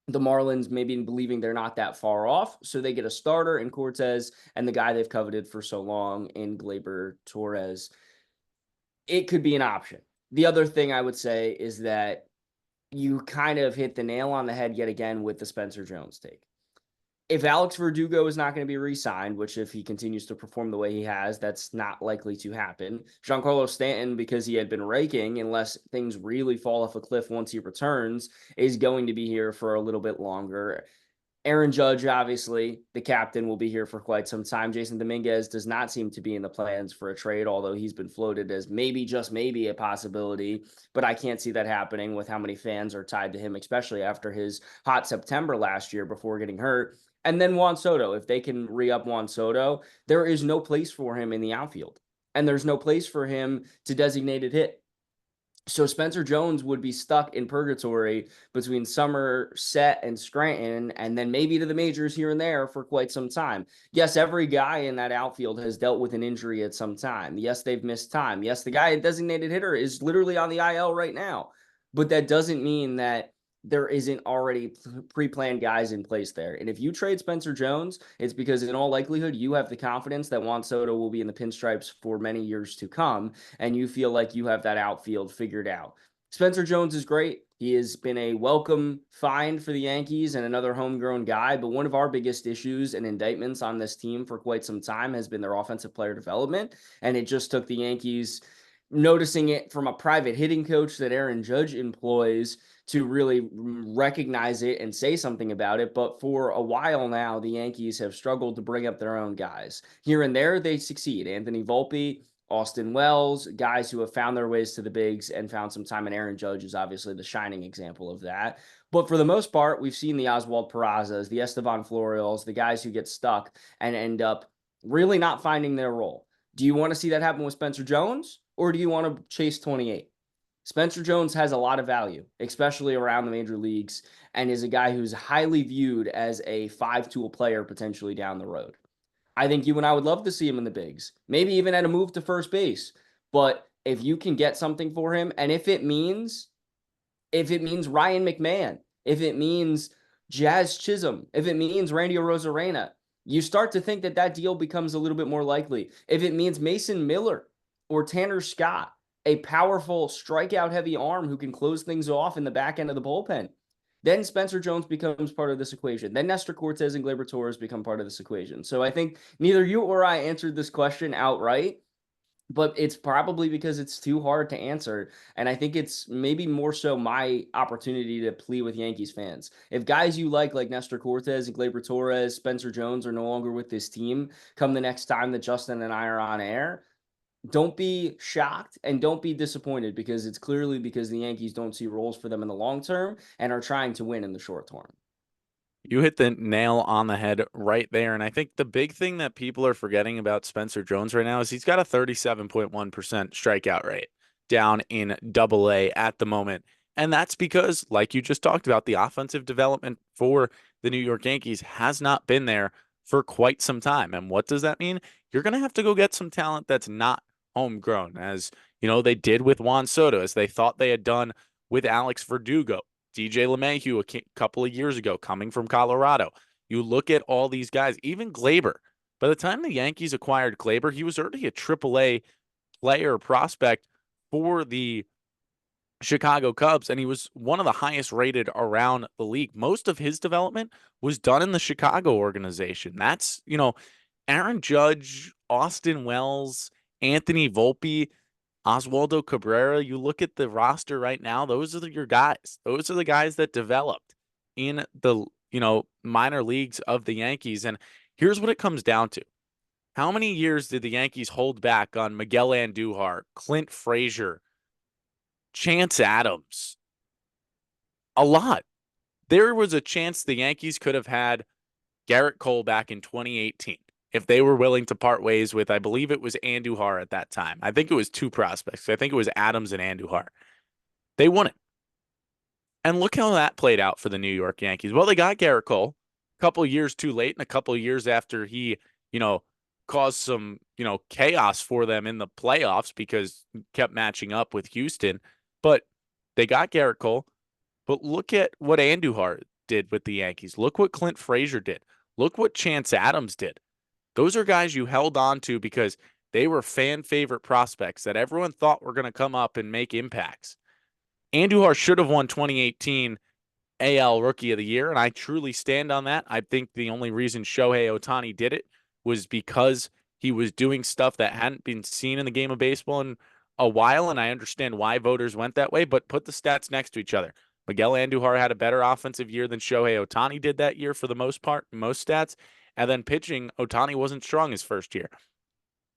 The Marlins maybe believing they're not that far off, so they get a starter in Cortes and the guy they've coveted for so long in Gleyber Torres. It could be an option. The other thing I would say is that you kind of hit the nail on the head yet again with the Spencer Jones take. If Alex Verdugo is not going to be re-signed, which if he continues to perform the way he has, that's not likely to happen. Giancarlo Stanton, because he had been raking, unless things really fall off a cliff once he returns, is going to be here for a little bit longer. Aaron Judge, obviously, the captain, will be here for quite some time. Jason Dominguez does not seem to be in the plans for a trade, although he's been floated as maybe, just maybe, a possibility. But I can't see that happening with how many fans are tied to him, especially after his hot September last year before getting hurt. And then Juan Soto, if they can re-up Juan Soto, there is no place for him in the outfield. And there's no place for him to designated hit. So Spencer Jones would be stuck in purgatory between Somerset and Scranton, and then maybe to the majors here and there for quite some time. Yes, every guy in that outfield has dealt with an injury at some time. Yes, they've missed time. Yes, the guy, a designated hitter, is literally on the IL right now. But that doesn't mean that there isn't already pre-planned guys in place there. And if you trade Spencer Jones, it's because in all likelihood, you have the confidence that Juan Soto will be in the pinstripes for many years to come, and you feel like you have that outfield figured out. Spencer Jones is great. He has been a welcome find for the Yankees and another homegrown guy. But one of our biggest issues and indictments on this team for quite some time has been their offensive player development. And it just took the Yankees noticing it from a private hitting coach that Aaron Judge employs to really recognize it and say something about it. But for a while now, the Yankees have struggled to bring up their own guys. Here and there, they succeed. Anthony Volpe, Austin Wells, guys who have found their ways to the bigs and found some time. And Aaron Judge is obviously the shining example of that. But for the most part, we've seen the Oswald Perazzas, the Estevan Florials, the guys who get stuck and end up really not finding their role. Do you want to see that happen with Spencer Jones, or do you want to chase 28? Spencer Jones has a lot of value, especially around the major leagues, and is a guy who's highly viewed as a five-tool player potentially down the road. I think you and I would love to see him in the bigs, maybe even at a move to first base. But if you can get something for him, and if it means Ryan McMahon, if it means Jazz Chisholm, if it means Randy Arozarena, you start to think that that deal becomes a little bit more likely. If it means Mason Miller or Tanner Scott, a powerful strikeout heavy arm who can close things off in the back end of the bullpen, then Spencer Jones becomes part of this equation. Then Nestor Cortez and Gleyber Torres become part of this equation. So I think neither you or I answered this question outright, but it's probably because it's too hard to answer. And I think it's maybe more so my opportunity to plead with Yankees fans. If guys you like Nestor Cortez and Gleyber Torres, Spencer Jones are no longer with this team come the next time that Justin and I are on air, don't be shocked and don't be disappointed, because it's clearly because the Yankees don't see roles for them in the long term and are trying to win in the short term. You hit the nail on the head right there. And I think the big thing that people are forgetting about Spencer Jones right now is he's got a 37.1% strikeout rate down in AA at the moment. And that's because, like you just talked about, the offensive development for the New York Yankees has not been there for quite some time. And what does that mean? You're going to have to go get some talent that's not homegrown, as you know, they did with Juan Soto, as they thought they had done with Alex Verdugo. DJ LeMahieu a couple of years ago coming from Colorado. You look at all these guys, even Gleyber. By the time the Yankees acquired Gleyber, he was already a AAA player prospect for the Chicago Cubs, and he was one of the highest rated around the league. Most of his development was done in the Chicago organization. That's, Aaron Judge, Austin Wells, Anthony Volpe, Oswaldo Cabrera. You look at the roster right now, those are your guys. Those are the guys that developed in the, minor leagues of the Yankees. And here's what it comes down to. How many years did the Yankees hold back on Miguel Andujar, Clint Frazier, Chance Adams? A lot. There was a chance the Yankees could have had Garrett Cole back in 2018 if they were willing to part ways with, I believe it was Andujar at that time. I think it was two prospects. I think it was Adams and Andujar. They won it. And look how that played out for the New York Yankees. Well, they got Garrett Cole a couple years too late and a couple years after he, caused some, chaos for them in the playoffs because he kept matching up with Houston. But they got Garrett Cole. But look at what Andujar did with the Yankees. Look what Clint Frazier did. Look what Chance Adams did. Those are guys you held on to because they were fan favorite prospects that everyone thought were going to come up and make impacts. Andujar should have won 2018 AL Rookie of the Year, and I truly stand on that. I think the only reason Shohei Ohtani did it was because he was doing stuff that hadn't been seen in the game of baseball in a while, and I understand why voters went that way, but put the stats next to each other. Miguel Andujar had a better offensive year than Shohei Ohtani did that year for the most part, most stats. And then pitching, Ohtani wasn't strong his first year.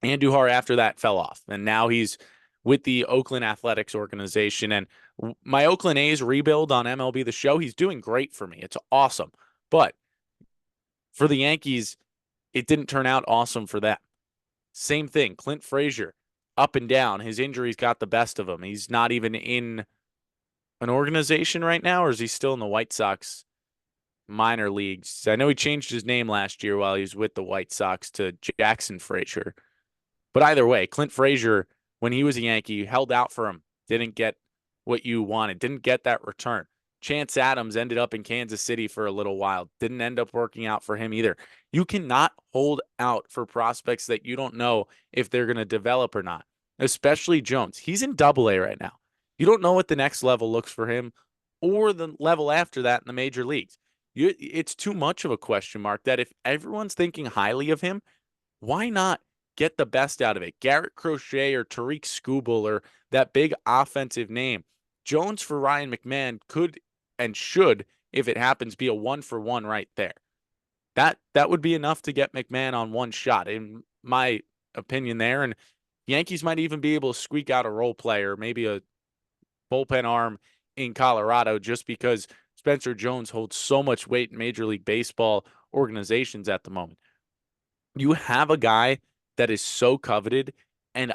Andujar after that fell off. And now he's with the Oakland Athletics organization. And my Oakland A's rebuild on MLB The Show, he's doing great for me. It's awesome. But for the Yankees, it didn't turn out awesome for them. Same thing. Clint Frazier, up and down. His injuries got the best of him. He's not even in an organization right now, or is he still in the White Sox minor leagues? I know he changed his name last year while he was with the White Sox to Jackson Frazier. But either way, Clint Frazier, when he was a Yankee, held out for him. Didn't get what you wanted. Didn't get that return. Chance Adams ended up in Kansas City for a little while. Didn't end up working out for him either. You cannot hold out for prospects that you don't know if they're going to develop or not, especially Jones. He's in AA right now. You don't know what the next level looks for him or the level after that in the major leagues. It's too much of a question mark that if everyone's thinking highly of him, why not get the best out of it? Garrett Crochet or Tariq Skubal or that big offensive name. Jones for Ryan McMahon could and should, if it happens, be a 1-for-1 right there. That would be enough to get McMahon on one shot, in my opinion there. And Yankees might even be able to squeak out a role player, maybe a bullpen arm in Colorado, just because Spencer Jones holds so much weight in Major League Baseball organizations at the moment. You have a guy that is so coveted, and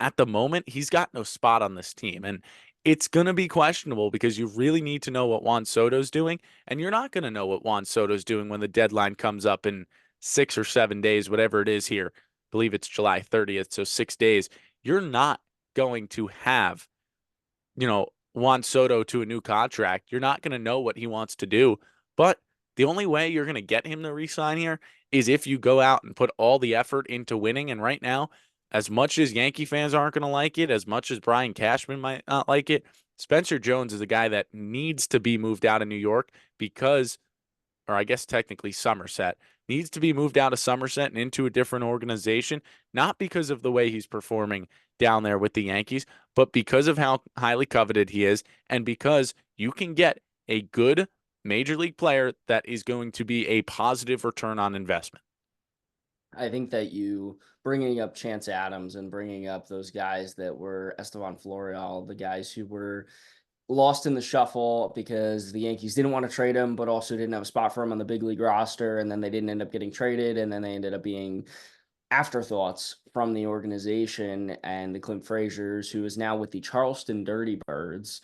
at the moment, he's got no spot on this team. And it's going to be questionable because you really need to know what Juan Soto's doing. And you're not going to know what Juan Soto's doing when the deadline comes up in 6 or 7 days, whatever it is here. I believe it's July 30th, so 6 days. You're not going to have, Juan Soto to a new contract. You're not going to know what he wants to do. But the only way you're going to get him to resign here is if you go out and put all the effort into winning. And right now, as much as Yankee fans aren't going to like it, as much as Brian Cashman might not like it, Spencer Jones is a guy that needs to be moved out of New York because, or I guess technically Somerset, needs to be moved out of Somerset and into a different organization, not because of the way he's performing down there with the Yankees, but because of how highly coveted he is, and because you can get a good major league player that is going to be a positive return on investment. I think that you bringing up Chance Adams and bringing up those guys that were Esteban Florial, the guys who were lost in the shuffle because the Yankees didn't want to trade him, but also didn't have a spot for him on the big league roster. And then they didn't end up getting traded. And then they ended up being afterthoughts from the organization and the Clint Frazier's, who is now with the Charleston Dirty Birds.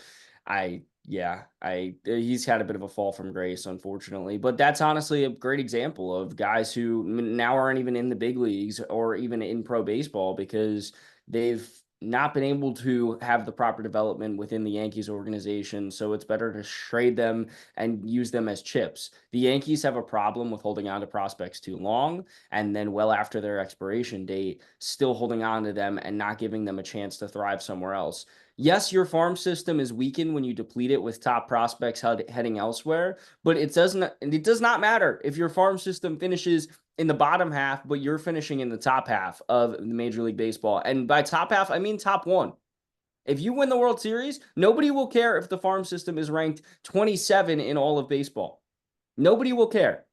He's had a bit of a fall from grace, unfortunately, but that's honestly a great example of guys who now aren't even in the big leagues or even in pro baseball because they've not been able to have the proper development within the Yankees organization. So it's better to trade them and use them as chips. The Yankees have a problem with holding on to prospects too long and then well after their expiration date, still holding on to them and not giving them a chance to thrive somewhere else. Yes, your farm system is weakened when you deplete it with top prospects heading elsewhere, but it does not matter if your farm system finishes in the bottom half, but you're finishing in the top half of the Major League Baseball. And by top half, I mean top one. If you win the World Series, nobody will care if the farm system is ranked 27 in all of baseball. Nobody will care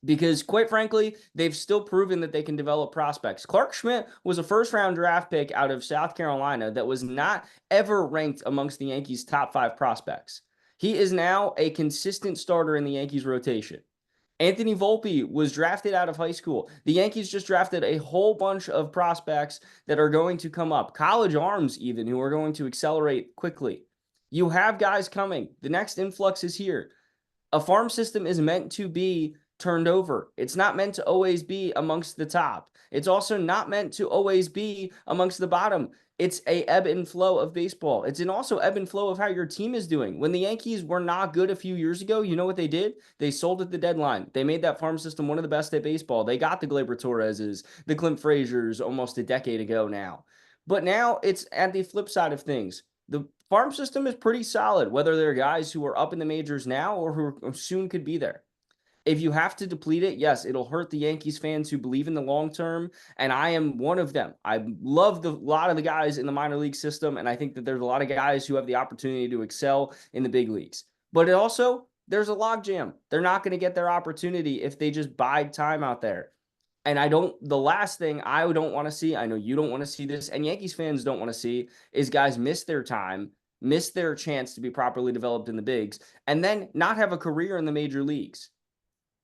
because quite frankly, they've still proven that they can develop prospects. Clark Schmidt was a first-round draft pick out of South Carolina that was not ever ranked amongst the Yankees' top 5 prospects. He is now a consistent starter in the Yankees rotation. Anthony Volpe was drafted out of high school. The Yankees just drafted a whole bunch of prospects that are going to come up, college arms even, who are going to accelerate quickly. You have guys coming. The next influx is here. A farm system is meant to be turned over. It's not meant to always be amongst the top. It's also not meant to always be amongst the bottom. It's a ebb and flow of baseball. It's an also ebb and flow of how your team is doing. When the Yankees were not good a few years ago, you know what they did? They sold at the deadline. They made that farm system one of the best at baseball. They got the Gleyber Torreses, the Clint Fraziers almost a decade ago now. But now it's at the flip side of things. The farm system is pretty solid, whether they're guys who are up in the majors now or who soon could be there. If you have to deplete it, yes, it'll hurt the Yankees fans who believe in the long term, and I am one of them. I love a lot of the guys in the minor league system, and I think that there's a lot of guys who have the opportunity to excel in the big leagues. But it also, there's a logjam. They're not going to get their opportunity if they just bide time out there. And the last thing I don't want to see, I know you don't want to see this, and Yankees fans don't want to see, is guys miss their time, miss their chance to be properly developed in the bigs, and then not have a career in the major leagues.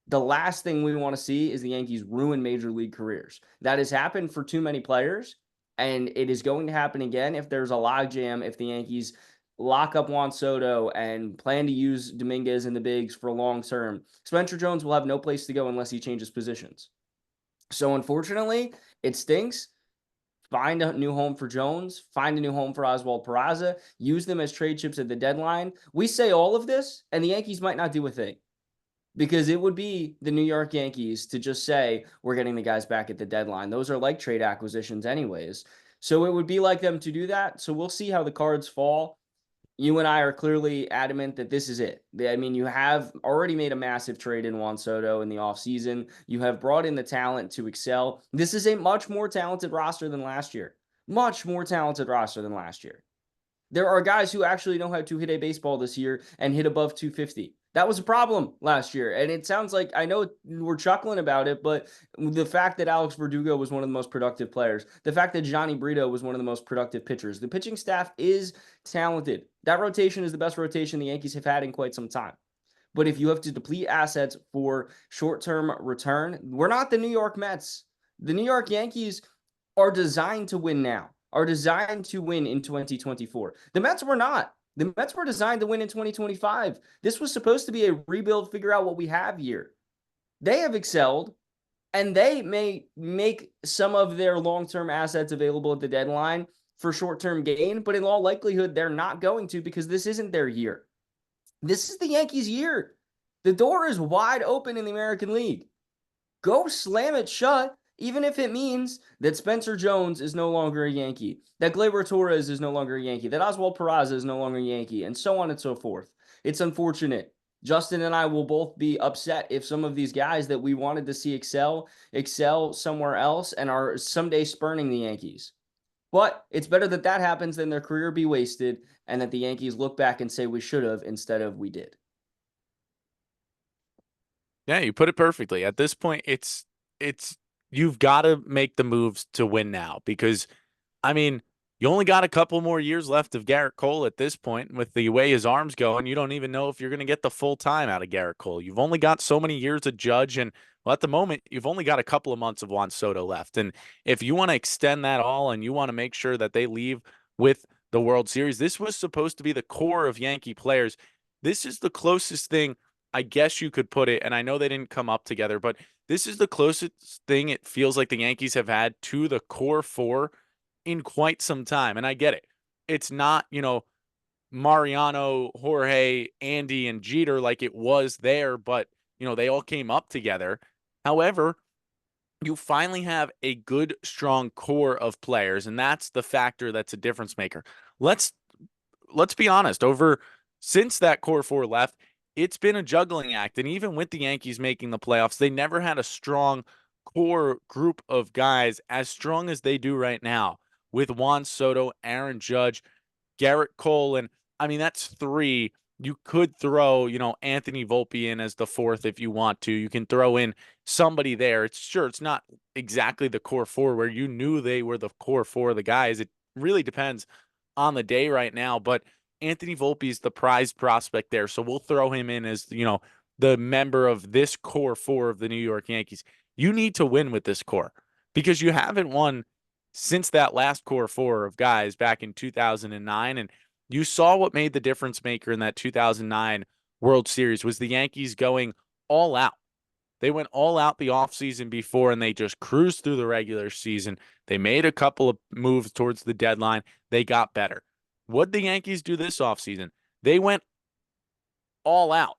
The last thing we want to see is the Yankees ruin major league careers. That has happened for too many players, and it is going to happen again if there's a logjam, if the Yankees lock up Juan Soto and plan to use Dominguez in the bigs for long term. Spencer Jones will have no place to go unless he changes positions. So unfortunately, it stinks. Find a new home for Jones, find a new home for Oswald Peraza, use them as trade chips at the deadline. We say all of this, and the Yankees might not do a thing because it would be the New York Yankees to just say, we're getting the guys back at the deadline. Those are like trade acquisitions anyways. So it would be like them to do that. So we'll see how the cards fall. You and I are clearly adamant that this is it. I mean, you have already made a massive trade in Juan Soto in the offseason. You have brought in the talent to excel. This is a much more talented roster than last year. Much more talented roster than last year. There are guys who actually know how to hit a baseball this year and hit above 250. That was a problem last year. And it sounds like, I know we're chuckling about it, but the fact that Alex Verdugo was one of the most productive players, the fact that Johnny Brito was one of the most productive pitchers, the pitching staff is talented. That rotation is the best rotation the Yankees have had in quite some time. But if you have to deplete assets for short term return, we're not the New York Mets. The New York Yankees are designed to win now, are designed to win in 2024. The Mets were not. The Mets were designed to win in 2025. This was supposed to be a rebuild, figure out what we have here. They have excelled, and they may make some of their long term assets available at the deadline for short term gain, but in all likelihood, they're not going to because this isn't their year. This is the Yankees' year. The door is wide open in the American League. Go slam it shut, even if it means that Spencer Jones is no longer a Yankee, that Gleyber Torres is no longer a Yankee, that Oswald Peraza is no longer a Yankee, and so on and so forth. It's unfortunate. Justin and I will both be upset if some of these guys that we wanted to see excel somewhere else and are someday spurning the Yankees. But it's better that that happens than their career be wasted and that the Yankees look back and say we should have instead of we did. Yeah, you put it perfectly. At this point, it's you've got to make the moves to win now because I mean, you only got a couple more years left of Garrett Cole at this point. With the way his arm's going, you don't even know if you're going to get the full time out of Garrett Cole. You've only got so many years of Judge, and well, at the moment, you've only got a couple of months of Juan Soto left. And if you want to extend that all and you want to make sure that they leave with the World Series, this was supposed to be the core of Yankee players. This is the closest thing, I guess you could put it. And I know they didn't come up together, but this is the closest thing it feels like the Yankees have had to the core four in quite some time. And I get it. It's not, Mariano, Jorge, Andy, and Jeter like it was there, but, they all came up together. However, you finally have a good, strong core of players, and that's the factor that's a difference maker. Let's let's be honest, over since that core four left, it's been a juggling act. And even with the Yankees making the playoffs, they never had a strong core group of guys as strong as they do right now with Juan Soto, Aaron Judge, Garrett Cole. And I mean, that's three. You could throw, Anthony Volpe in as the fourth if you want to. You can throw in somebody there. It's sure it's not exactly the core four where you knew they were the core four of the guys. It really depends on the day right now. But Anthony Volpe is the prize prospect there. So we'll throw him in as, the member of this core four of the New York Yankees. You need to win with this core because you haven't won since that last core four of guys back in 2009. And you saw what made the difference maker in that 2009 World Series was the Yankees going all out. They went all out the offseason before and they just cruised through the regular season. They made a couple of moves towards the deadline. They got better. What'd the Yankees do this offseason? They went all out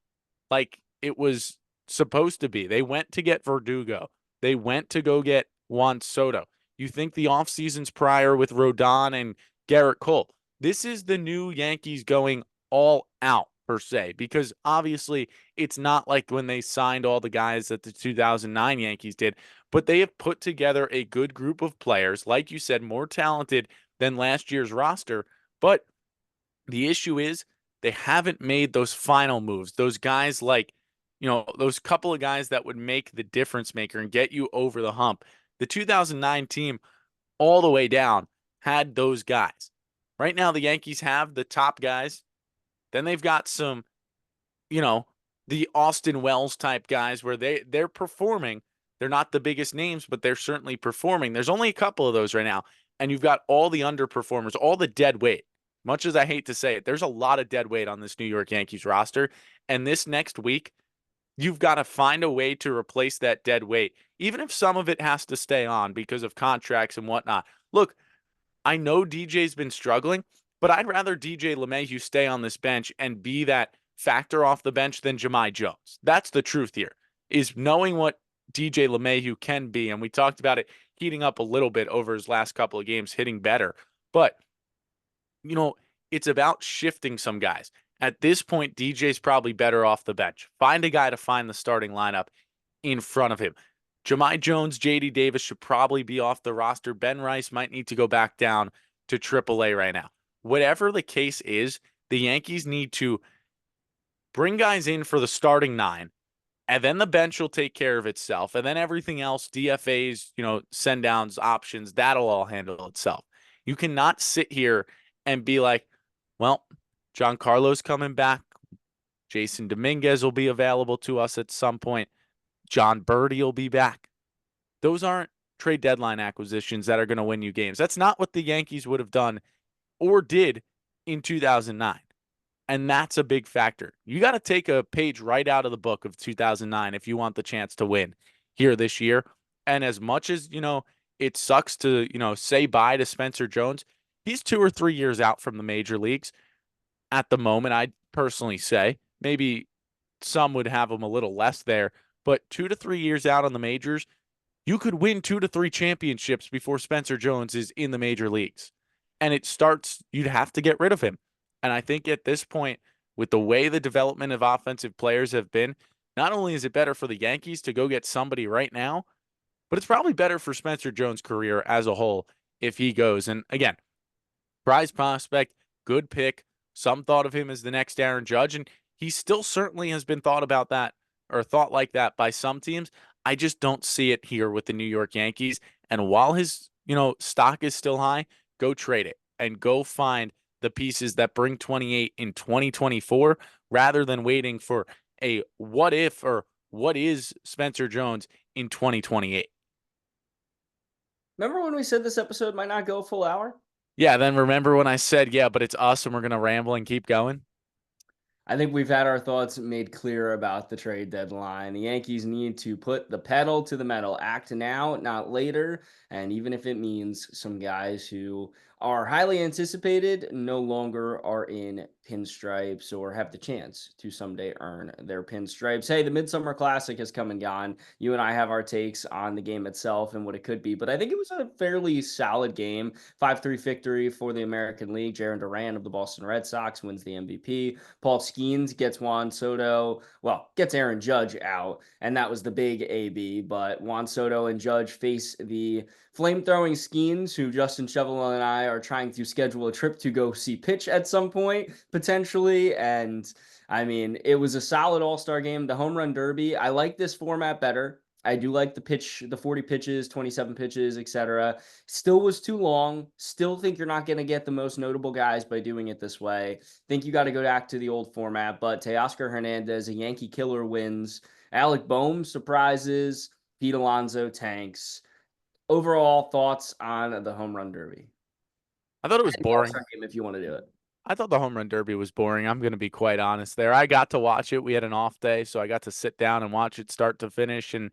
like it was supposed to be. They went to get Verdugo. They went to go get Juan Soto. You think the off seasons prior with Rodon and Garrett Cole. This is the new Yankees going all out per se, because obviously it's not like when they signed all the guys that the 2009 Yankees did, but they have put together a good group of players, like you said, more talented than last year's roster. But the issue is they haven't made those final moves. Those guys like, those couple of guys that would make the difference maker and get you over the hump. The 2009 team all the way down had those guys. Right now, the Yankees have the top guys. Then they've got some, you know, the Austin Wells type guys where they're performing. They're not the biggest names, but they're certainly performing. There's only a couple of those right now. And you've got all the underperformers, all the dead weight. Much as I hate to say it, there's a lot of dead weight on this New York Yankees roster. And this next week, you've got to find a way to replace that dead weight, even if some of it has to stay on because of contracts and whatnot. Look, I know DJ's been struggling, but I'd rather DJ LeMahieu stay on this bench and be that factor off the bench than Jahmai Jones. That's the truth here, is knowing what DJ LeMahieu can be. And we talked about it heating up a little bit over his last couple of games, hitting better. But, you know, it's about shifting some guys. At this point, DJ's probably better off the bench. Find a guy to find the starting lineup in front of him. Jahmai Jones, JD Davis should probably be off the roster. Ben Rice might need to go back down to AAA right now. Whatever the case is, the Yankees need to bring guys in for the starting nine, and then the bench will take care of itself. And then everything else, DFAs, send downs, options, that'll all handle itself. You cannot sit here and be like, well, Giancarlo's coming back. Jason Dominguez will be available to us at some point. John Birdie will be back. Those aren't trade deadline acquisitions that are going to win you games. That's not what the Yankees would have done or did in 2009. And that's a big factor. You got to take a page right out of the book of 2009 if you want the chance to win here this year. And as much as, it sucks to, say bye to Spencer Jones, he's 2 or 3 years out from the major leagues at the moment, I'd personally say. Maybe some would have him a little less there, but 2 to 3 years out on the majors, you could win 2 to 3 championships before Spencer Jones is in the major leagues. And you'd have to get rid of him. And I think at this point, with the way the development of offensive players have been, not only is it better for the Yankees to go get somebody right now, but it's probably better for Spencer Jones' career as a whole if he goes. And again, prize prospect, good pick. Some thought of him as the next Aaron Judge, and he still certainly has been thought about that or thought like that by some teams. I just don't see it here with the New York Yankees. And while his, stock is still high, go trade it and go find the pieces that bring 28 in 2024 rather than waiting for a what if or what is Spencer Jones in 2028. Remember when we said this episode might not go a full hour? Yeah, then remember when I said, yeah, but it's us and we're going to ramble and keep going? I think we've had our thoughts made clear about the trade deadline. The Yankees need to put the pedal to the metal, act now, not later. And even if it means some guys who are highly anticipated no longer are in pinstripes or have the chance to someday earn their pinstripes. Hey, the Midsummer Classic has come and gone. You and I have our takes on the game itself and what it could be, but I think it was a fairly solid game. 5-3 victory for the American League. Jarren Duran of the Boston Red Sox wins the MVP. Paul Skeens gets Juan Soto, gets Aaron Judge out, and that was the big AB. But Juan Soto and Judge face the flame-throwing Skeens, who Justin Chevalier and I are trying to schedule a trip to go see pitch at some point, potentially. And I mean, it was a solid all-star game. The home run derby, I like this format better. I do like the 40 pitches, 27 pitches, etc. Still was too long. Still think you're not going to get the most notable guys by doing it this way. Think you got to go back to the old format. But Teoscar Hernandez, a Yankee killer, wins. Alec Bohm surprises. Pete Alonso tanks. Overall thoughts on the home run derby? I thought it was And the boring. all-star game if you want to do it. I thought the home run derby was boring. I'm going to be quite honest there. I got to watch it. We had an off day, so I got to sit down and watch it start to finish. And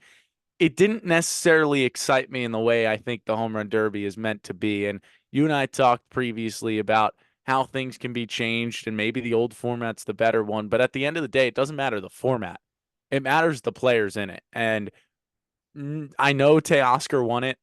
it didn't necessarily excite me in the way I think the home run derby is meant to be. And you and I talked previously about how things can be changed and maybe the old format's the better one. But at the end of the day, it doesn't matter the format. It matters the players in it. And I know Teoscar won it,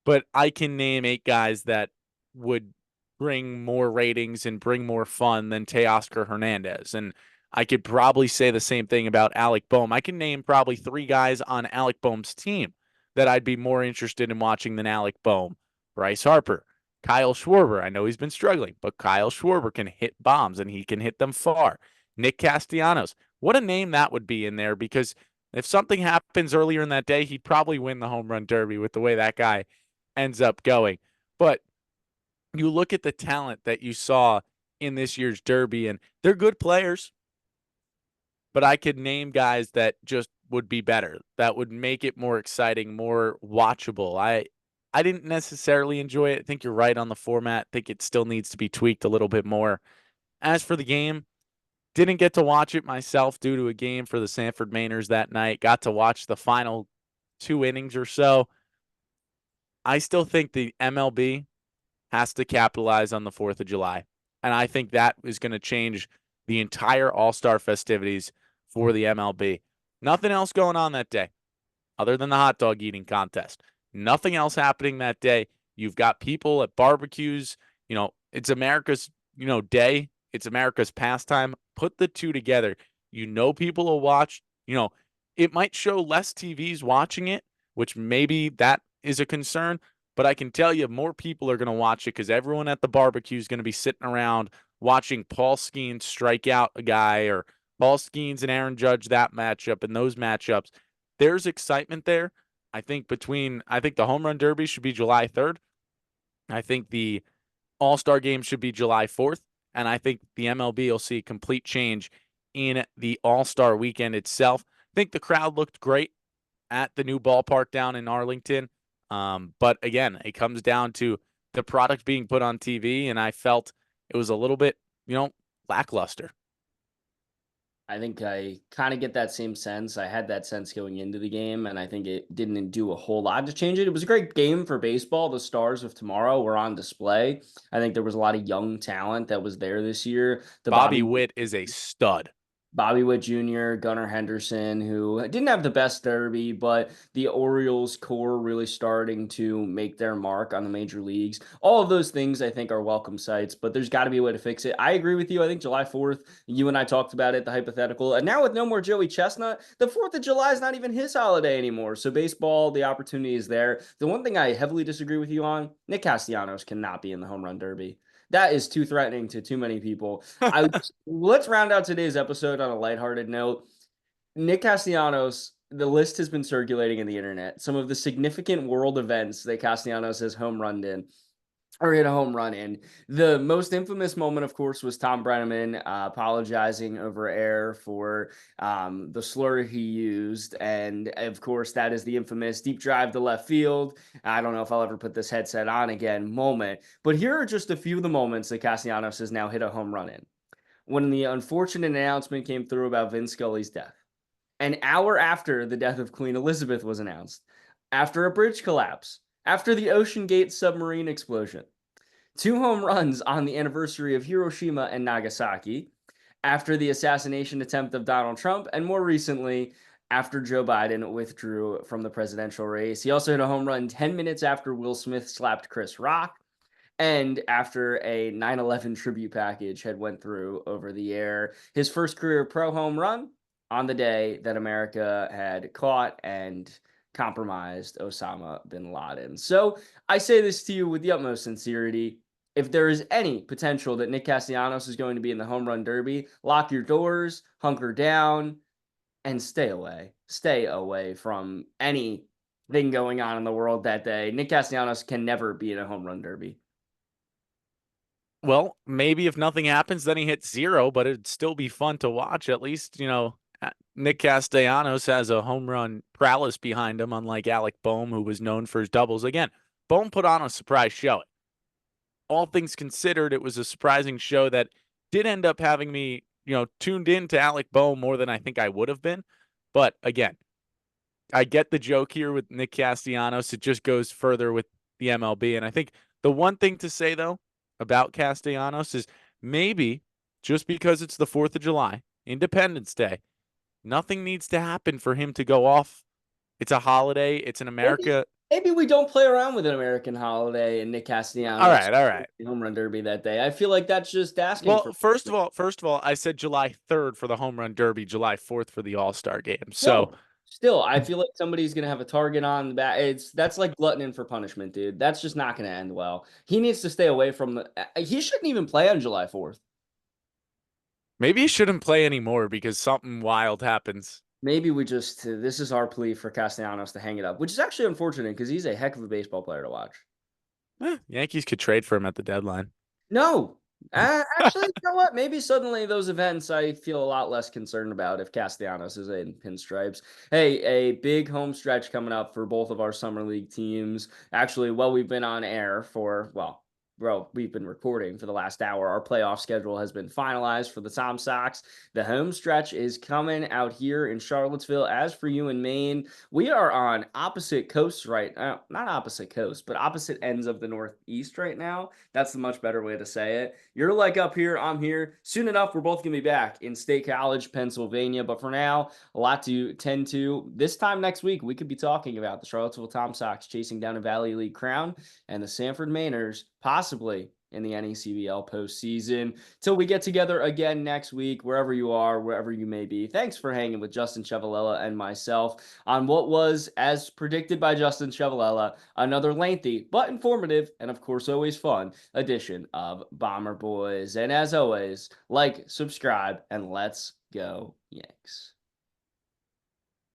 but I can name 8 guys that would bring more ratings and bring more fun than Teoscar Hernandez. And I could probably say the same thing about Alec Bohm. I can name probably 3 guys on Alec Bohm's team that I'd be more interested in watching than Alec Bohm. Bryce Harper, Kyle Schwarber. I know he's been struggling, but Kyle Schwarber can hit bombs and he can hit them far. Nick Castellanos. What a name that would be in there, because if something happens earlier in that day, he'd probably win the home run derby with the way that guy ends up going. But you look at the talent that you saw in this year's derby, and they're good players, but I could name guys that just would be better, that would make it more exciting, more watchable. I didn't necessarily enjoy it. I think you're right on the format. I think it still needs to be tweaked a little bit more. As for the game, didn't get to watch it myself due to a game for the Sanford Mainers that night. Got to watch the final 2 innings or so. I still think the MLB has to capitalize on the 4th of July. And I think that is going to change the entire All-Star festivities for the MLB. Nothing else going on that day other than the hot dog eating contest. Nothing else happening that day. You've got people at barbecues. It's America's day. It's America's pastime. Put the two together. People will watch. It might show less TVs watching it, which maybe that is a concern. But I can tell you more people are going to watch it because everyone at the barbecue is going to be sitting around watching Paul Skeens strike out a guy or Paul Skeens and Aaron Judge that matchup and those matchups. There's excitement there. I think the home run derby should be July 3rd. I think the All-Star game should be July 4th. And I think the MLB will see complete change in the All-Star weekend itself. I think the crowd looked great at the new ballpark down in Arlington. But again, it comes down to the product being put on TV, and I felt it was a little bit, lackluster. I think I kind of get that same sense. I had that sense going into the game, and I think it didn't do a whole lot to change it. It was a great game for baseball. The stars of tomorrow were on display. I think there was a lot of young talent that was there this year. The Bobby Witt is a stud. Bobby Witt Jr., Gunnar Henderson, who didn't have the best derby, but the Orioles core really starting to make their mark on the major leagues. All of those things I think are welcome sights, but there's got to be a way to fix it. I agree with you. I think July 4th, you and I talked about it, the hypothetical. And now with no more Joey Chestnut, the 4th of July is not even his holiday anymore. So baseball, the opportunity is there. The one thing I heavily disagree with you on, Nick Castellanos cannot be in the home run derby. That is too threatening to too many people. I Let's round out today's episode on a lighthearted note. Nick Castellanos, the list has been circulating in the internet. Some of the significant world events that Castellanos has home run in or hit a home run in. The most infamous moment, of course, was Tom Brenneman apologizing over air for the slur he used. And of course, that is the infamous deep drive to left field. I don't know if I'll ever put this headset on again moment. But here are just a few of the moments that Castellanos has now hit a home run in. When the unfortunate announcement came through about Vin Scully's death, an hour after the death of Queen Elizabeth was announced, after a bridge collapse, after the Ocean Gate submarine explosion, two home runs on the anniversary of Hiroshima and Nagasaki, after the assassination attempt of Donald Trump, and more recently, after Joe Biden withdrew from the presidential race. He also hit a home run 10 minutes after Will Smith slapped Chris Rock and after a 9/11 tribute package had went through over the air. His first career pro home run on the day that America had caught and compromised Osama bin Laden. So I say this to you with the utmost sincerity. If there is any potential that Nick Castellanos is going to be in the home run derby, lock your doors, hunker down, and stay away. Stay away from anything going on in the world that day. Nick Castellanos can never be in a home run derby. Well, maybe if nothing happens, then he hits zero, but it'd still be fun to watch. At least, Nick Castellanos has a home run prowess behind him, unlike Alec Boehm, who was known for his doubles. Again, Boehm put on a surprise show. All things considered, it was a surprising show that did end up having me, tuned in to Alec Boehm more than I think I would have been. But again, I get the joke here with Nick Castellanos. It just goes further with the MLB. And I think the one thing to say, though, about Castellanos is maybe just because it's the 4th of July, Independence Day, nothing needs to happen for him to go off. It's a holiday. It's in Maybe America. maybe we don't play around with an American holiday and Nick All Castellanos right, all right. home run derby that day. I feel like that's just asking for Well, first of all, I said July 3rd for the home run derby, July 4th for the All-Star game. So still, I feel like somebody's gonna have a target on the back. That's like gluttoning for punishment, dude. That's just not gonna end well. He needs to stay away from the. He shouldn't even play on July 4th. maybe he shouldn't play anymore because something wild happens. Maybe we just this is our plea for Castellanos to hang it up, which is actually unfortunate because he's a heck of a baseball player to watch. Yankees could trade for him at the deadline. No. Actually, you know what? Maybe suddenly those events I feel a lot less concerned about if Castellanos is in pinstripes. Hey, a big home stretch coming up for both of our summer league teams. Actually, well, we've been on air for, well, bro, we've been recording for the last hour. Our playoff schedule has been finalized for the Tom Sox. The home stretch is coming out here in Charlottesville. As for you in Maine, we are on opposite coasts right now. Not opposite coasts, but opposite ends of the Northeast right now. That's the much better way to say it. You're like up here, I'm here. Soon enough, we're both going to be back in State College, Pennsylvania. But for now, a lot to tend to. This time next week, we could be talking about the Charlottesville Tom Sox chasing down a Valley League crown and the Sanford Mainers possibly in the NECBL postseason. Till we get together again next week, wherever you are, wherever you may be. Thanks for hanging with Justin Chevalella and myself on what was, as predicted by Justin Chevalella, another lengthy but informative and, of course, always fun edition of Bomber Boys. And as always, like, subscribe, and let's go, Yanks.